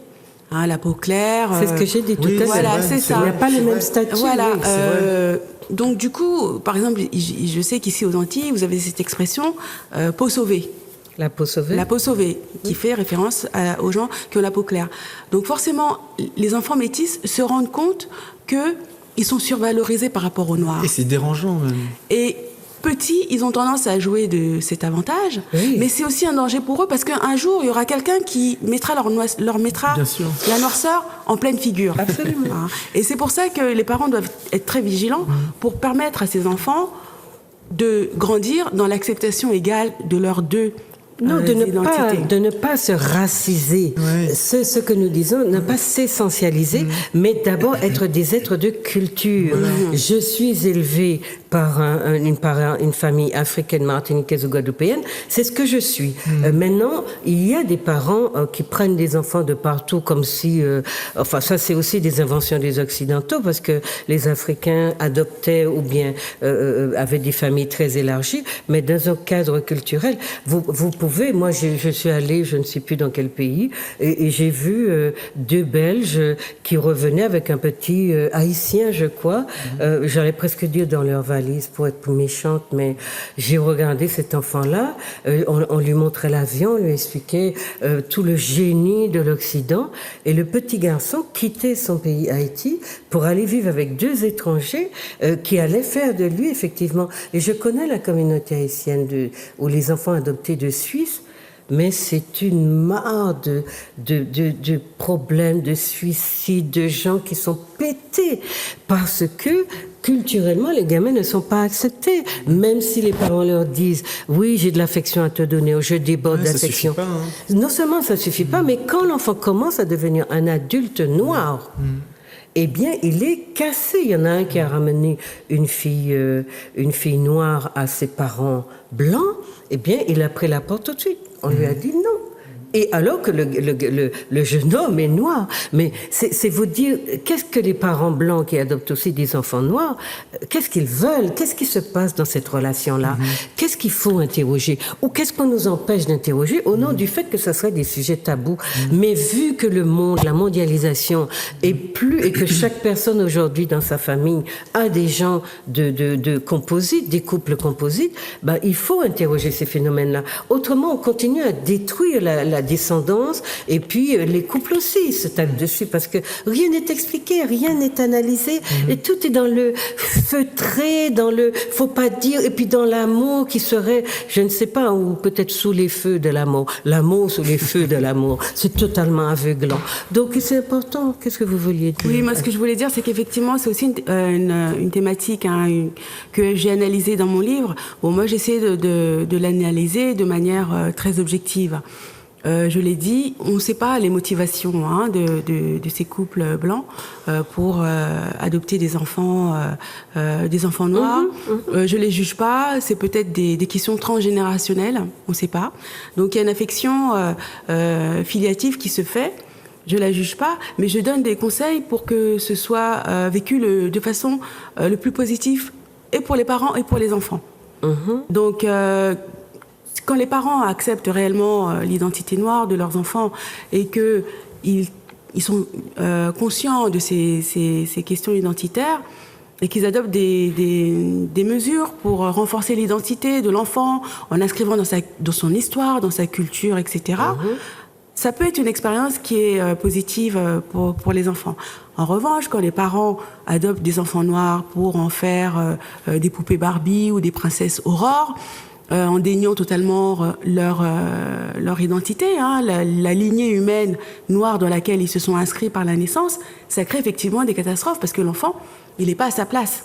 La peau claire... C'est ce que j'ai dit tout à l'heure. Voilà, c'est ça. Il n'y a pas le même statut. Voilà. Donc, du coup, par exemple, je sais qu'ici aux Antilles, vous avez cette expression peau sauvée. La peau sauvée. La peau sauvée, qui fait référence aux gens qui ont la peau claire. Donc, forcément, les enfants métis se rendent compte qu'ils sont survalorisés par rapport aux noirs. Et c'est dérangeant, même. Et petits, ils ont tendance à jouer de cet avantage, mais c'est aussi un danger pour eux parce qu'un jour, il y aura quelqu'un qui mettra leur mettra la noirceur en pleine figure. Absolument. Et c'est pour ça que les parents doivent être très vigilants pour permettre à ces enfants de grandir dans l'acceptation égale de leurs deux Non, de identités. ne pas se raciser. Ouais. Ce que nous disons, ne pas s'essentialiser, mais d'abord être des êtres de culture. Je suis élevée par une famille africaine, martiniquaise ou guadeloupéenne, c'est ce que je suis. Maintenant, il y a des parents qui prennent des enfants de partout comme si... enfin, ça, c'est aussi des inventions des Occidentaux, parce que les Africains adoptaient ou bien avaient des familles très élargies, mais dans un cadre culturel, vous pouvez... Moi, je suis allée, je ne sais plus dans quel pays, et j'ai vu deux Belges qui revenaient avec un petit Haïtien, je crois. J'allais presque dire dans leur valise pour être méchante, mais j'ai regardé cet enfant-là, on lui montrait l'avion, on lui expliquait tout le génie de l'Occident, et le petit garçon quittait son pays Haïti pour aller vivre avec deux étrangers qui allaient faire de lui, effectivement. Et je connais la communauté haïtienne où les enfants adoptés de Suisse, mais c'est une mare de problèmes, de suicides, de gens qui sont pétés parce que culturellement, les gamins ne sont pas acceptés. Même si les parents leur disent « Oui, j'ai de l'affection à te donner » ou « Je déborde d'affection ». Non seulement ça ne suffit pas, mais quand l'enfant commence à devenir un adulte noir, eh bien, il est cassé. Il y en a un qui a ramené une fille noire à ses parents blancs. Eh bien, il a pris la porte tout de suite. On lui a dit non. Et alors que le jeune homme est noir. Mais c'est vous dire, qu'est-ce que les parents blancs qui adoptent aussi des enfants noirs, qu'est-ce qu'ils veulent? Qu'est-ce qui se passe dans cette relation-là? Qu'est-ce qu'il faut interroger? Ou qu'est-ce qu'on nous empêche d'interroger au nom du fait que ça serait des sujets tabous? Mais vu que le monde, la mondialisation et que chaque personne aujourd'hui dans sa famille a des gens de composites, des couples composites, ben, il faut interroger ces phénomènes-là. Autrement, on continue à détruire la descendance, et puis les couples aussi se tapent dessus parce que rien n'est expliqué, rien n'est analysé, et tout est dans le feutré, dans le faut pas dire, et puis dans l'amour qui serait, je ne sais pas, ou peut-être sous les feux de l'amour sous les feux de l'amour, c'est totalement aveuglant. Donc c'est important. Qu'est-ce que vous vouliez dire? Oui, moi ce que je voulais dire, c'est qu'effectivement c'est aussi une thématique que j'ai analysée dans mon livre. Bon, moi j'essaie de l'analyser de manière très objective. Je l'ai dit, on ne sait pas les motivations de ces couples blancs pour adopter des enfants noirs. Je les juge pas, c'est peut-être des questions transgénérationnelles, on ne sait pas. Donc il y a une affection filiative qui se fait. Je la juge pas, mais je donne des conseils pour que ce soit vécu de façon le plus positive et pour les parents et pour les enfants. Donc quand les parents acceptent réellement l'identité noire de leurs enfants et qu'ils sont conscients de ces questions identitaires et qu'ils adoptent des mesures pour renforcer l'identité de l'enfant en inscrivant dans son histoire, dans sa culture, etc., ça peut être une expérience qui est positive pour les enfants. En revanche, quand les parents adoptent des enfants noirs pour en faire des poupées Barbie ou des princesses Aurore, en déniant totalement leur identité, la lignée humaine noire dans laquelle ils se sont inscrits par la naissance, ça crée effectivement des catastrophes parce que l'enfant, il n'est pas à sa place.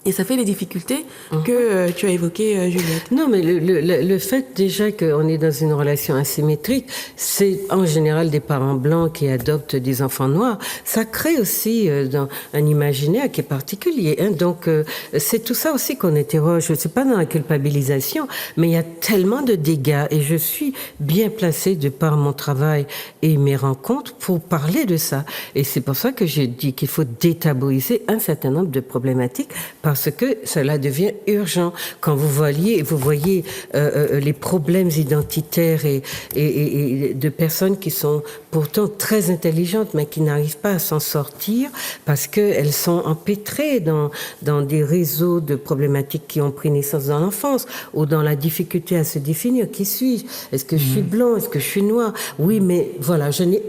Et ça fait les difficultés que tu as évoquées, Juliette. Non, mais le fait déjà qu'on est dans une relation asymétrique, c'est en général des parents blancs qui adoptent des enfants noirs. Ça crée aussi un imaginaire qui est particulier. Donc, c'est tout ça aussi qu'on interroge. Je ne suis pas dans la culpabilisation, mais il y a tellement de dégâts. Et je suis bien placée de par mon travail et mes rencontres pour parler de ça. Et c'est pour ça que j'ai dit qu'il faut détabouiser un certain nombre de problématiques parce que cela devient urgent. Quand vous voyez les problèmes identitaires et de personnes qui sont pourtant très intelligentes, mais qui n'arrivent pas à s'en sortir parce qu'elles sont empêtrées dans des réseaux de problématiques qui ont pris naissance dans l'enfance ou dans la difficulté à se définir. Qui suis-je? Est-ce que je suis blanc? Est-ce que je suis noir? Oui, mais voilà, je n'ai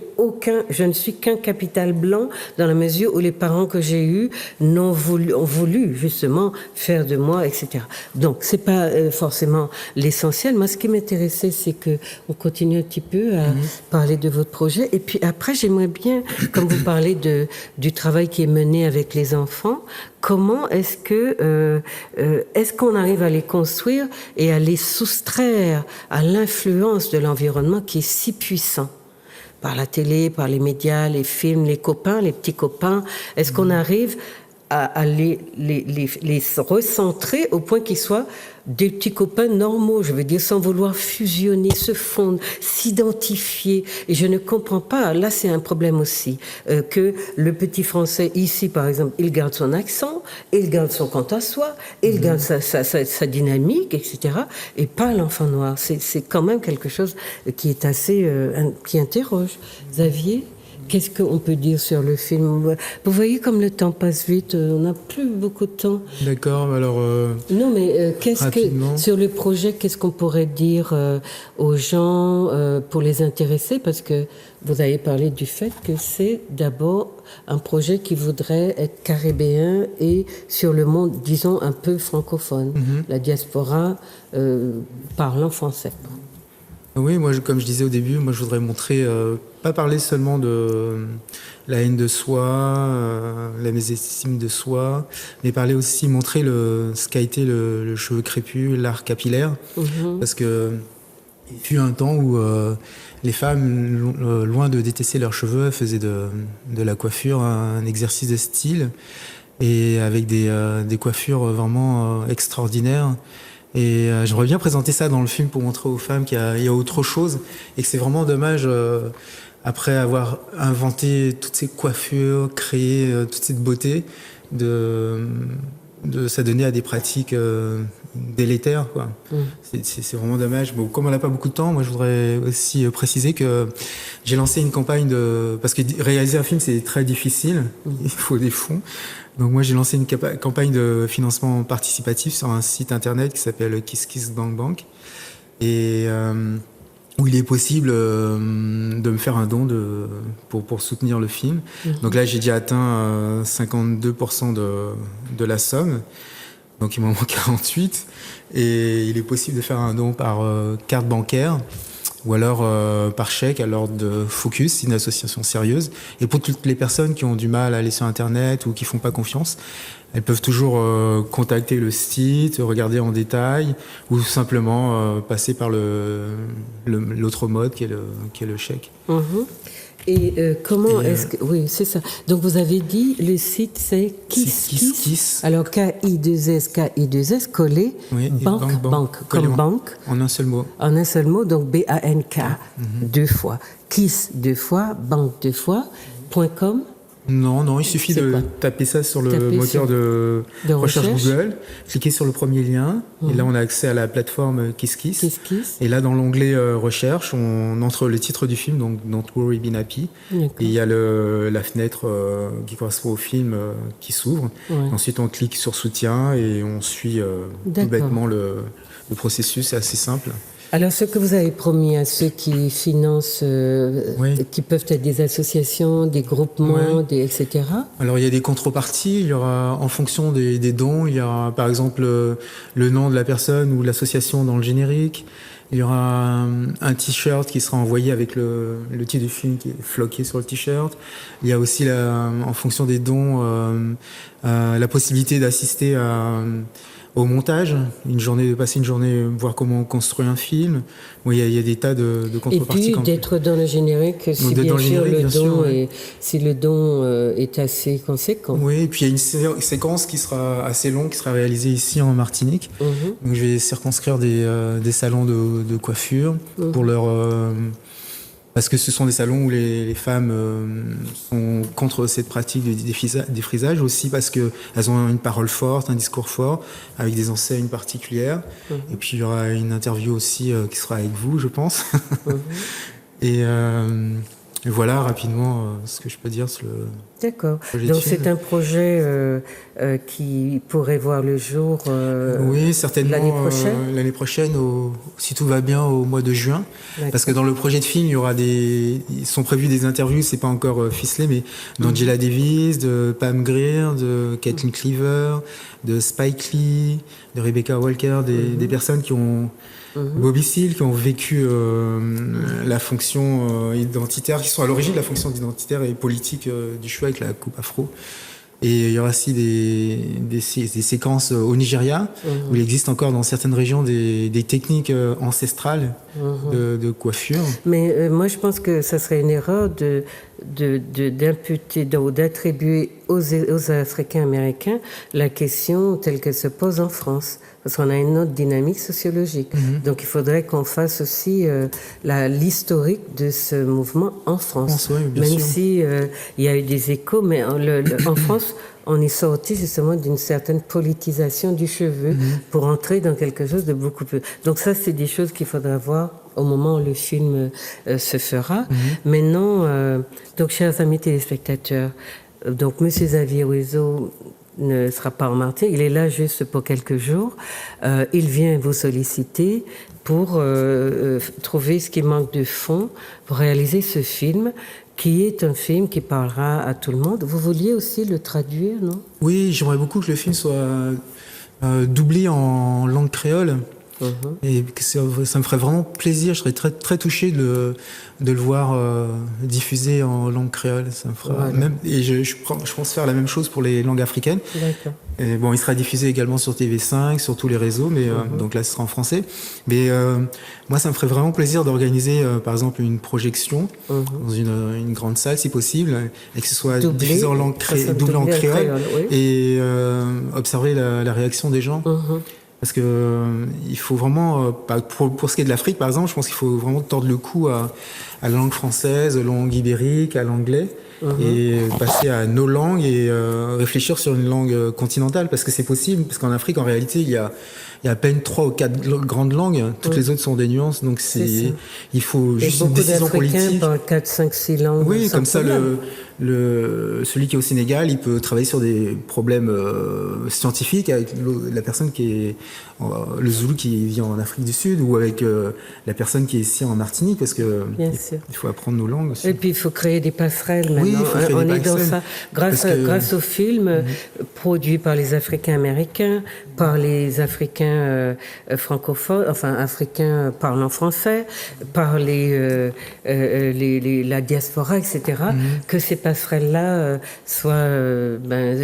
je ne suis qu'un capital blanc dans la mesure où les parents que j'ai eus ont voulu justement faire de moi, etc. Donc, c'est pas forcément l'essentiel. Moi, ce qui m'intéressait, c'est que on continue un petit peu à parler de votre projet. Et puis après, j'aimerais bien, comme vous parlez du travail qui est mené avec les enfants, comment est-ce qu'on arrive à les construire et à les soustraire à l'influence de l'environnement qui est si puissant par la télé, par les médias, les films, les copains, les petits copains. Est-ce qu'on arrive à les recentrer au point qu'ils soient des petits copains normaux, je veux dire, sans vouloir fusionner, se fondre, s'identifier. Et je ne comprends pas, là c'est un problème aussi, que le petit français ici, par exemple, il garde son accent, il garde son quant à soi, il garde sa dynamique, etc. Et pas l'enfant noir. C'est quand même quelque chose qui est assez... qui interroge. Xavier ? Qu'est-ce qu'on peut dire sur le film? Vous voyez comme le temps passe vite, on n'a plus beaucoup de temps. D'accord, alors... Non, mais rapidement. sur le projet, qu'est-ce qu'on pourrait dire aux gens pour les intéresser? Parce que vous avez parlé du fait que c'est d'abord un projet qui voudrait être caribéen et sur le monde, disons, un peu francophone. La diaspora parlant français. Oui, moi, comme je disais au début, moi, je voudrais montrer, pas parler seulement de la haine de soi, la mésestime de soi, mais parler aussi, montrer ce qu'a été le cheveu crépus, l'art capillaire, parce que il fut un temps où les femmes, loin de détester leurs cheveux, faisaient de la coiffure un exercice de style, et avec des coiffures vraiment extraordinaires. Et j'aimerais bien présenter ça dans le film pour montrer aux femmes qu'il y a autre chose et que c'est vraiment dommage, après avoir inventé toutes ces coiffures, créé toute cette beauté, de s'adonner à des pratiques délétères, quoi. C'est vraiment dommage. Bon, comme on n'a pas beaucoup de temps, moi je voudrais aussi préciser que j'ai lancé une campagne parce que réaliser un film c'est très difficile, il faut des fonds. Donc moi j'ai lancé une campagne de financement participatif sur un site internet qui s'appelle Kiss Kiss Bank Bank et où il est possible de me faire un don pour soutenir le film. Donc là j'ai déjà atteint 52% de la somme. Donc il m'en manque 48 et il est possible de faire un don par carte bancaire ou alors par chèque à l'ordre de Focus, une association sérieuse. Et pour toutes les personnes qui ont du mal à aller sur Internet ou qui font pas confiance, elles peuvent toujours contacter le site, regarder en détail ou simplement passer par l'autre mode qui est le chèque. Et comment est-ce que... Oui, c'est ça. Donc, vous avez dit, le site, c'est Kiss. Alors, K-I-2-S, collé, oui, banque, comme banque. En un seul mot. En un seul mot, donc B-A-N-K, deux fois. Kiss, deux fois, banque, deux fois, .com. Non, il suffit de taper ça sur le moteur de recherche Google, cliquer sur le premier lien, et là on a accès à la plateforme Kiss Kiss. Et là dans l'onglet recherche, on entre le titre du film, donc Don't Worry Be Happy, et il y a la fenêtre qui correspond au film qui s'ouvre. Ensuite on clique sur soutien et on suit tout bêtement le processus, c'est assez simple. Alors, ce que vous avez promis à ceux qui financent, qui peuvent être des associations, des groupements, etc. Alors, il y a des contreparties. Il y aura, en fonction des dons, il y aura par exemple le nom de la personne ou l'association dans le générique. Il y aura un t-shirt qui sera envoyé avec le titre du film qui est floqué sur le t-shirt. Il y a aussi, en fonction des dons, la possibilité d'assister au montage, passer une journée, voir comment on construit un film. Bon, il y a des tas de contreparties. Et puis d'être dans le générique, si bien sûr si le don est assez conséquent. Oui, et puis il y a une séquence qui sera assez longue, qui sera réalisée ici en Martinique. Donc je vais circonscrire des salons de coiffure pour leur... parce que ce sont des salons où les femmes sont contre cette pratique du défrisage, aussi parce qu'elles ont une parole forte, un discours fort, avec des enseignes particulières. Et puis il y aura une interview aussi qui sera avec vous, je pense. Et Et voilà rapidement ce que je peux dire sur le... D'accord. projet de Donc film. c'est un projet qui pourrait voir le jour Oui, certainement l'année prochaine. L'année prochaine, si tout va bien, au mois de juin. D'accord. Parce que dans le projet de film, ils sont prévus des interviews, c'est pas encore ficelé, mais d'Angela Davis, de Pam Grier, de Kathleen Cleaver, de Spike Lee, de Rebecca Walker, des personnes qui ont Bobby Seale, qui ont vécu la fonction identitaire, qui sont à l'origine de la fonction identitaire et politique du choix avec la coupe afro. Et il y aura aussi des séquences au Nigeria, où il existe encore dans certaines régions des techniques ancestrales de coiffure. Mais moi, je pense que ça serait une erreur d'imputer ou d'attribuer aux Africains américains la question telle qu'elle se pose en France. Parce qu'on a une autre dynamique sociologique. Donc il faudrait qu'on fasse aussi l'historique de ce mouvement en France. Oui, bien Même sûr. si il y a eu des échos, mais en France, on est sorti justement d'une certaine politisation du cheveu pour entrer dans quelque chose de beaucoup plus... Donc ça, c'est des choses qu'il faudra voir au moment où le film se fera. Maintenant, donc chers amis téléspectateurs, donc Monsieur Xavier Huizot ne sera pas en Martinique, il est là juste pour quelques jours. Il vient vous solliciter pour trouver ce qui manque de fonds pour réaliser ce film, qui est un film qui parlera à tout le monde. Vous vouliez aussi le traduire, non? Oui, j'aimerais beaucoup que le film soit doublé en langue créole. Et que ça me ferait vraiment plaisir, je serais très, très touché de le voir diffusé en langue créole. Ça me fera même, et je pense faire la même chose pour les langues africaines. D'accord. Et bon, il sera diffusé également sur TV5, sur tous les réseaux, mais donc là, ce sera en français. Mais moi, ça me ferait vraiment plaisir d'organiser, par exemple, une projection dans une grande salle, si possible, et que ce soit diffusé en langue doublé en créole, et observer la réaction des gens. Parce que il faut vraiment, pour ce qui est de l'Afrique, par exemple, je pense qu'il faut vraiment tordre le cou à la langue française, à la langue ibérique, à l'anglais, et passer à nos langues et réfléchir sur une langue continentale, parce que c'est possible, parce qu'en Afrique, en réalité, il y a à peine 3 ou 4 grandes langues, toutes les autres sont des nuances, donc il faut juste une décision politique. Beaucoup d'Africains parlent 4, 5, 6 langues. Oui, sans comme ça, problème. celui qui est au Sénégal, il peut travailler sur des problèmes scientifiques avec la personne qui est le Zoulou qui vit en Afrique du Sud, ou avec la personne qui est ici en Martinique, parce que il faut apprendre nos langues aussi. Et puis il faut créer des passerelles maintenant. Oui, il faut créer on des est dans passerelles. ça grâce au film produit par les Africains américains, par les Africains francophones, enfin Africains parlant français, par la diaspora, etc. Que ces passerelles-là soient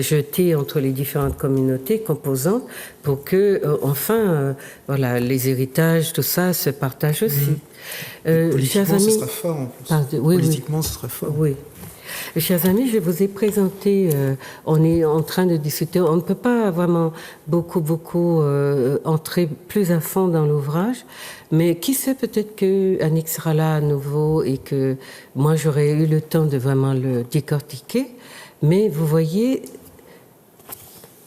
jetées entre les différentes communautés composantes pour que enfin voilà, les héritages, tout ça se partagent aussi. Politiquement, ce sera fort en plus. Politiquement, ce sera fort. Oui. Chers amis, je vous ai présenté, on est en train de discuter, on ne peut pas vraiment beaucoup entrer plus à fond dans l'ouvrage, mais qui sait, peut-être que Annick sera là à nouveau et que moi j'aurai eu le temps de vraiment le décortiquer, mais vous voyez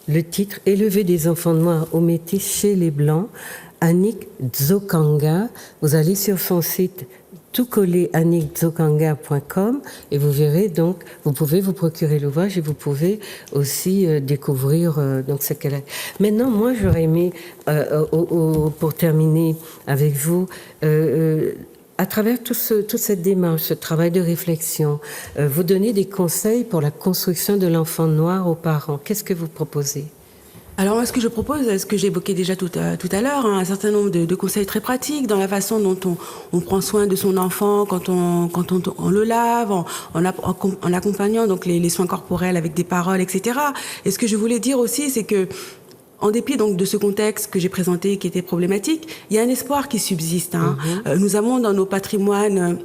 le titre « Élever des enfants noirs aux métis chez les Blancs », Annick Dzokanga. Vous allez sur son site tout collé annickdzokanga.com et vous verrez donc, vous pouvez vous procurer l'ouvrage et vous pouvez aussi découvrir donc ce qu'elle a. Maintenant, moi, j'aurais aimé, pour terminer avec vous, à travers toute cette démarche, ce travail de réflexion, vous donner des conseils pour la construction de l'enfant noir aux parents. Qu'est-ce que vous proposez ? Alors moi, ce que je propose, ce que j'évoquais déjà tout à l'heure, un certain nombre de conseils très pratiques dans la façon dont on prend soin de son enfant, quand on le lave, en accompagnant donc les soins corporels avec des paroles, etc. Et ce que je voulais dire aussi, c'est que en dépit donc de ce contexte que j'ai présenté qui était problématique, il y a un espoir qui subsiste. Nous avons dans nos patrimoines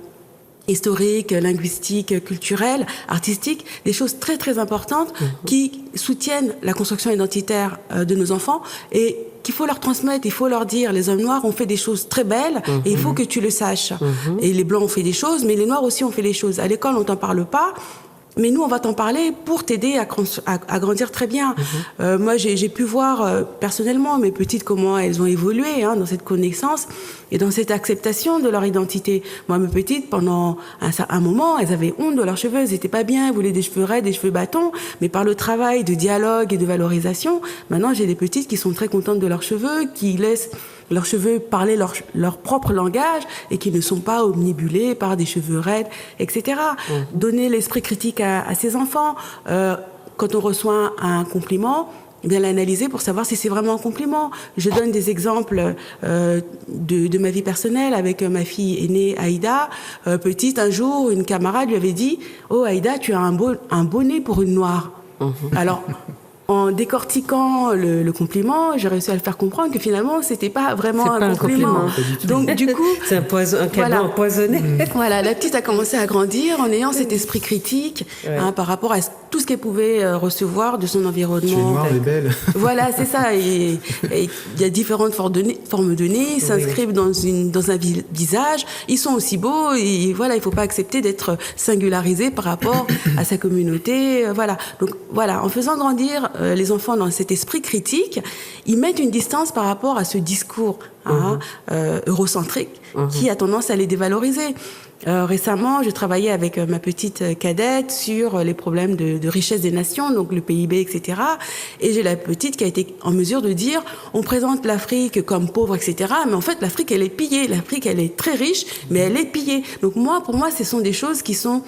historiques, linguistiques, culturelles, artistiques, des choses très très importantes qui soutiennent la construction identitaire de nos enfants et qu'il faut leur transmettre, il faut leur dire, les hommes noirs ont fait des choses très belles et il faut que tu le saches. Et les blancs ont fait des choses, mais les noirs aussi ont fait des choses. À l'école, on t'en parle pas. mais nous, on va t'en parler pour t'aider à grandir très bien. Moi, j'ai pu voir personnellement mes petites comment elles ont évolué dans cette connaissance et dans cette acceptation de leur identité. Moi, mes petites, pendant un moment, elles avaient honte de leurs cheveux, elles n'étaient pas bien, elles voulaient des cheveux raides, des cheveux bâtons, mais par le travail de dialogue et de valorisation, maintenant, j'ai des petites qui sont très contentes de leurs cheveux, qui laissent leurs cheveux parler leur propre langage et qui ne sont pas omnibulés par des cheveux raides, etc. Donner l'esprit critique à ses enfants. Quand on reçoit un compliment, bien l'analyser pour savoir si c'est vraiment un compliment. Je donne des exemples de ma vie personnelle avec ma fille aînée Aïda. Petite, un jour, une camarade lui avait dit « Oh Aïda, tu as un bonnet pour une noire. » Alors, en décortiquant le compliment, j'ai réussi à le faire comprendre que finalement, c'était pas vraiment un compliment. Donc, du coup, c'est un cadeau empoisonné. Voilà, la petite a commencé à grandir en ayant cet esprit critique par rapport à tout ce qu'elle pouvait recevoir de son environnement. Tu es noire et belle. Voilà, c'est ça. Et il y a différentes formes de nez, ils s'inscrivent dans un visage. Ils sont aussi beaux et voilà, il faut pas accepter d'être singularisé par rapport à sa communauté. Voilà. Donc voilà, en faisant grandir les enfants dans cet esprit critique, ils mettent une distance par rapport à ce discours eurocentrique qui a tendance à les dévaloriser. Récemment, je travaillais avec ma petite cadette sur les problèmes de richesse des nations, donc le PIB, etc. Et j'ai la petite qui a été en mesure de dire on présente l'Afrique comme pauvre, etc. Mais en fait, l'Afrique, elle est pillée. L'Afrique, elle est très riche, mais elle est pillée. Donc pour moi, ce sont des choses qui sont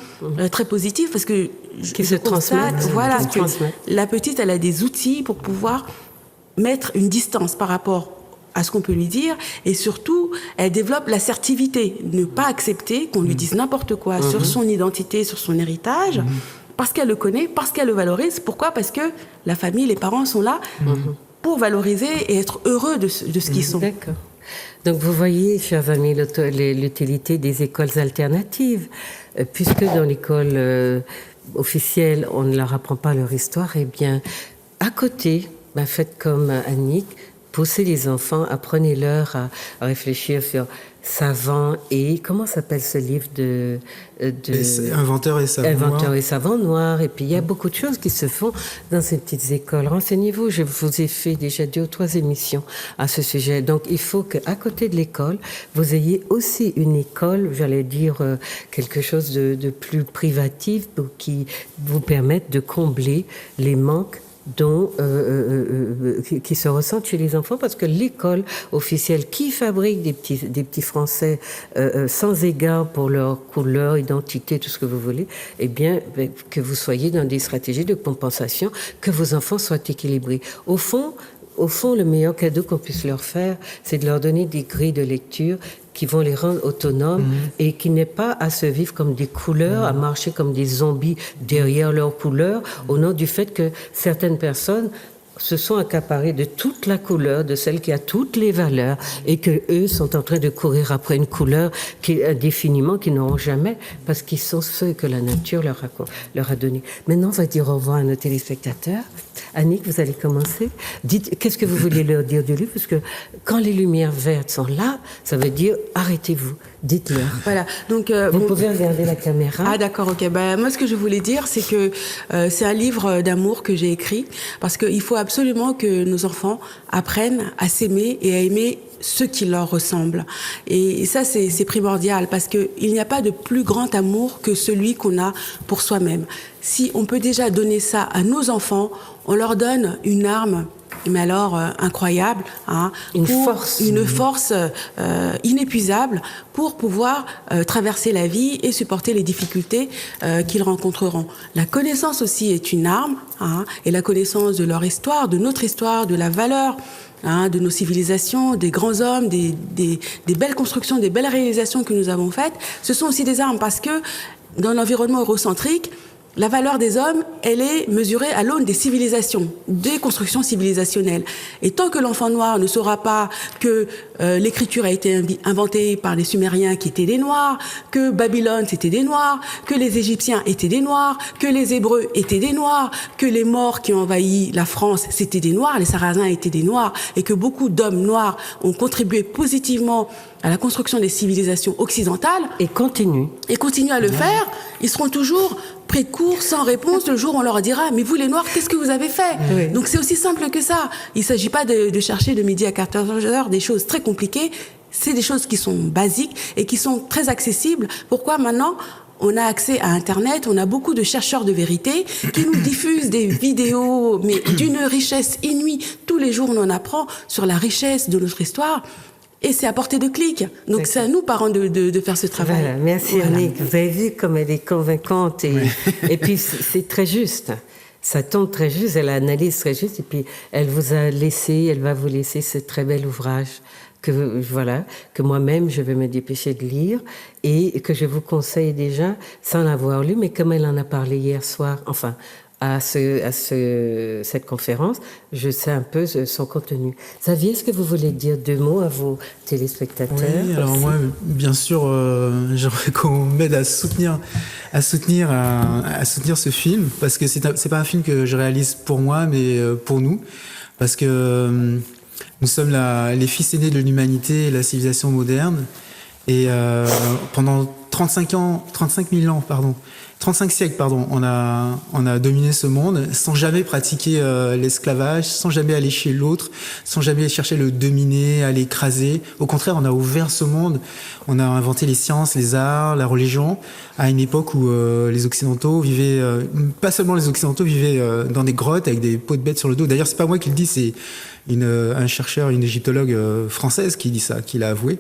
très positives parce que qui se transmettent. Voilà, que la petite, elle a des outils pour pouvoir mettre une distance par rapport à ce qu'on peut lui dire, et surtout, elle développe l'assertivité, ne pas accepter qu'on lui dise n'importe quoi sur son identité, sur son héritage, parce qu'elle le connaît, parce qu'elle le valorise. Pourquoi ? Parce que la famille, les parents sont là pour valoriser et être heureux de ce qu'ils sont. D'accord. Donc vous voyez, chers amis, l'utilité des écoles alternatives, puisque dans l'école officielle, on ne leur apprend pas leur histoire, eh bien, à côté, faites comme Annick, poussez les enfants, apprenez-leur à réfléchir sur savant et... Comment s'appelle ce livre de Inventeur et savant noir. Inventeur et savant noir. Et puis, il y a beaucoup de choses qui se font dans ces petites écoles. Renseignez-vous, je vous ai fait déjà 2 ou 3 émissions à ce sujet. Donc, il faut qu'à côté de l'école, vous ayez aussi une école, j'allais dire quelque chose de plus privatif qui vous permette de combler les manques qui se ressentent chez les enfants, parce que l'école officielle qui fabrique des petits Français sans égard pour leur couleur, identité, tout ce que vous voulez, eh bien, que vous soyez dans des stratégies de compensation, que vos enfants soient équilibrés. Au fond, le meilleur cadeau qu'on puisse leur faire, c'est de leur donner des grilles de lecture qui vont les rendre autonomes et qui n'est pas à se vivre comme des couleurs, à marcher comme des zombies derrière leurs couleurs, au nom du fait que certaines personnes se sont accaparés de toute la couleur, de celle qui a toutes les valeurs, et que eux sont en train de courir après une couleur qui indéfiniment qu'ils n'auront jamais, parce qu'ils sont ceux que la nature leur a donné. Maintenant, on va dire au revoir à nos téléspectateurs. Annick, vous allez commencer. Dites, qu'est-ce que vous voulez leur dire du livre? Parce que quand les lumières vertes sont là, ça veut dire arrêtez-vous. Dites-leur. Voilà. Donc, vous pouvez regarder la caméra. Ah d'accord, ok. Moi, ce que je voulais dire, c'est que c'est un livre d'amour que j'ai écrit, parce qu'il faut absolument que nos enfants apprennent à s'aimer et à aimer ceux qui leur ressemblent. Et ça, c'est primordial, parce qu'il n'y a pas de plus grand amour que celui qu'on a pour soi-même. Si on peut déjà donner ça à nos enfants, on leur donne une arme, mais alors incroyable, une force inépuisable pour pouvoir traverser la vie et supporter les difficultés qu'ils rencontreront. La connaissance aussi est une arme, et la connaissance de leur histoire, de notre histoire, de la valeur de nos civilisations, des grands hommes, des belles constructions, des belles réalisations que nous avons faites, ce sont aussi des armes, parce que dans l'environnement eurocentrique, la valeur des hommes, elle est mesurée à l'aune des civilisations, des constructions civilisationnelles. Et tant que l'enfant noir ne saura pas que l'écriture a été inventée par les Sumériens qui étaient des Noirs, que Babylone c'était des Noirs, que les Égyptiens étaient des Noirs, que les Hébreux étaient des Noirs, que les Maures qui ont envahi la France c'était des Noirs, les Sarrasins étaient des Noirs, et que beaucoup d'hommes noirs ont contribué positivement à la construction des civilisations occidentales Et continue. et continuent à le faire, ils seront toujours pris de court, sans réponse, le jour où on leur dira « Mais vous les Noirs, qu'est-ce que vous avez fait ?» Oui. Donc c'est aussi simple que ça. Il ne s'agit pas de chercher de midi à 14h des choses très compliquées, c'est des choses qui sont basiques et qui sont très accessibles. Pourquoi maintenant on a accès à Internet, on a beaucoup de chercheurs de vérité qui nous diffusent des vidéos, mais d'une richesse inouïe. Tous les jours, on en apprend sur la richesse de notre histoire. Et c'est à portée de clic. Donc c'est à nous, parents, de faire ce travail. Voilà, merci Voilà. Annick. Vous avez vu comme elle est convaincante et puis c'est très juste. Ça tombe très juste, elle analyse très juste et puis elle va vous laisser ce très bel ouvrage que moi-même je vais me dépêcher de lire et que je vous conseille déjà sans l'avoir lu, mais comme elle en a parlé hier soir, enfin à cette conférence, je sais un peu son contenu. Xavier, est-ce que vous voulez dire 2 mots à vos téléspectateurs? Oui, alors aussi? moi, bien sûr, j'aimerais qu'on m'aide à soutenir ce film, parce que c'est pas un film que je réalise pour moi, mais pour nous, parce que nous sommes les fils aînés de l'humanité et de la civilisation moderne, et pendant 35 siècles, on a dominé ce monde sans jamais pratiquer l'esclavage, sans jamais aller chez l'autre, sans jamais chercher à le dominer, à l'écraser. Au contraire, on a ouvert ce monde, on a inventé les sciences, les arts, la religion, à une époque où les Occidentaux vivaient, pas seulement les Occidentaux vivaient dans des grottes avec des peaux de bêtes sur le dos. D'ailleurs, c'est pas moi qui le dis, c'est un chercheur, une égyptologue française qui dit ça, qui l'a avoué.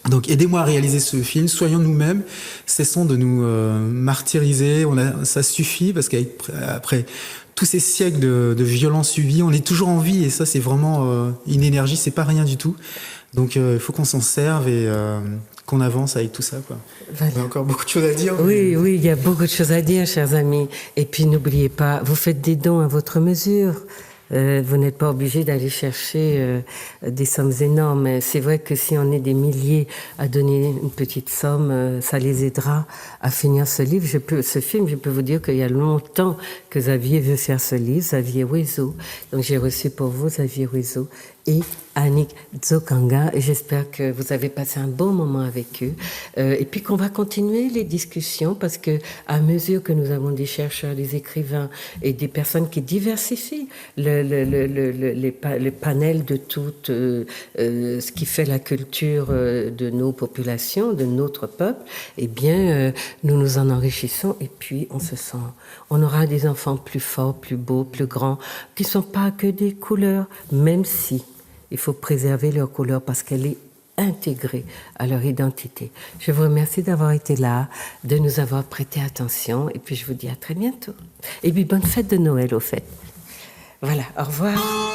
Donc aidez-moi à réaliser ce film, soyons nous-mêmes, cessons de nous martyriser, ça suffit parce qu'après tous ces siècles de violences subies, on est toujours en vie et ça c'est vraiment une énergie, c'est pas rien du tout. Donc il faut qu'on s'en serve et qu'on avance avec tout ça, quoi. Voilà. Il y a encore beaucoup de choses à dire. Oui, il y a beaucoup de choses à dire, chers amis. Et puis n'oubliez pas, vous faites des dons à votre mesure. Vous n'êtes pas obligé d'aller chercher des sommes énormes. C'est vrai que si on est des milliers à donner une petite somme, ça les aidera à finir ce livre. Ce film, je peux vous dire qu'il y a longtemps que Xavier veut faire ce livre, Xavier Huizeau. Donc j'ai reçu pour vous Xavier Huizeau et Annick Nzokanga, et j'espère que vous avez passé un bon moment avec eux. Et puis qu'on va continuer les discussions parce que à mesure que nous avons des chercheurs, des écrivains et des personnes qui diversifient le panel de tout ce qui fait la culture de nos populations, de notre peuple, eh bien, nous nous en enrichissons et puis on aura des enfants plus forts, plus beaux, plus grands, qui ne sont pas que des couleurs, même si il faut préserver leur couleur parce qu'elle est intégrée à leur identité. Je vous remercie d'avoir été là, de nous avoir prêté attention et puis je vous dis à très bientôt. Et puis bonne fête de Noël au fait. Voilà, au revoir.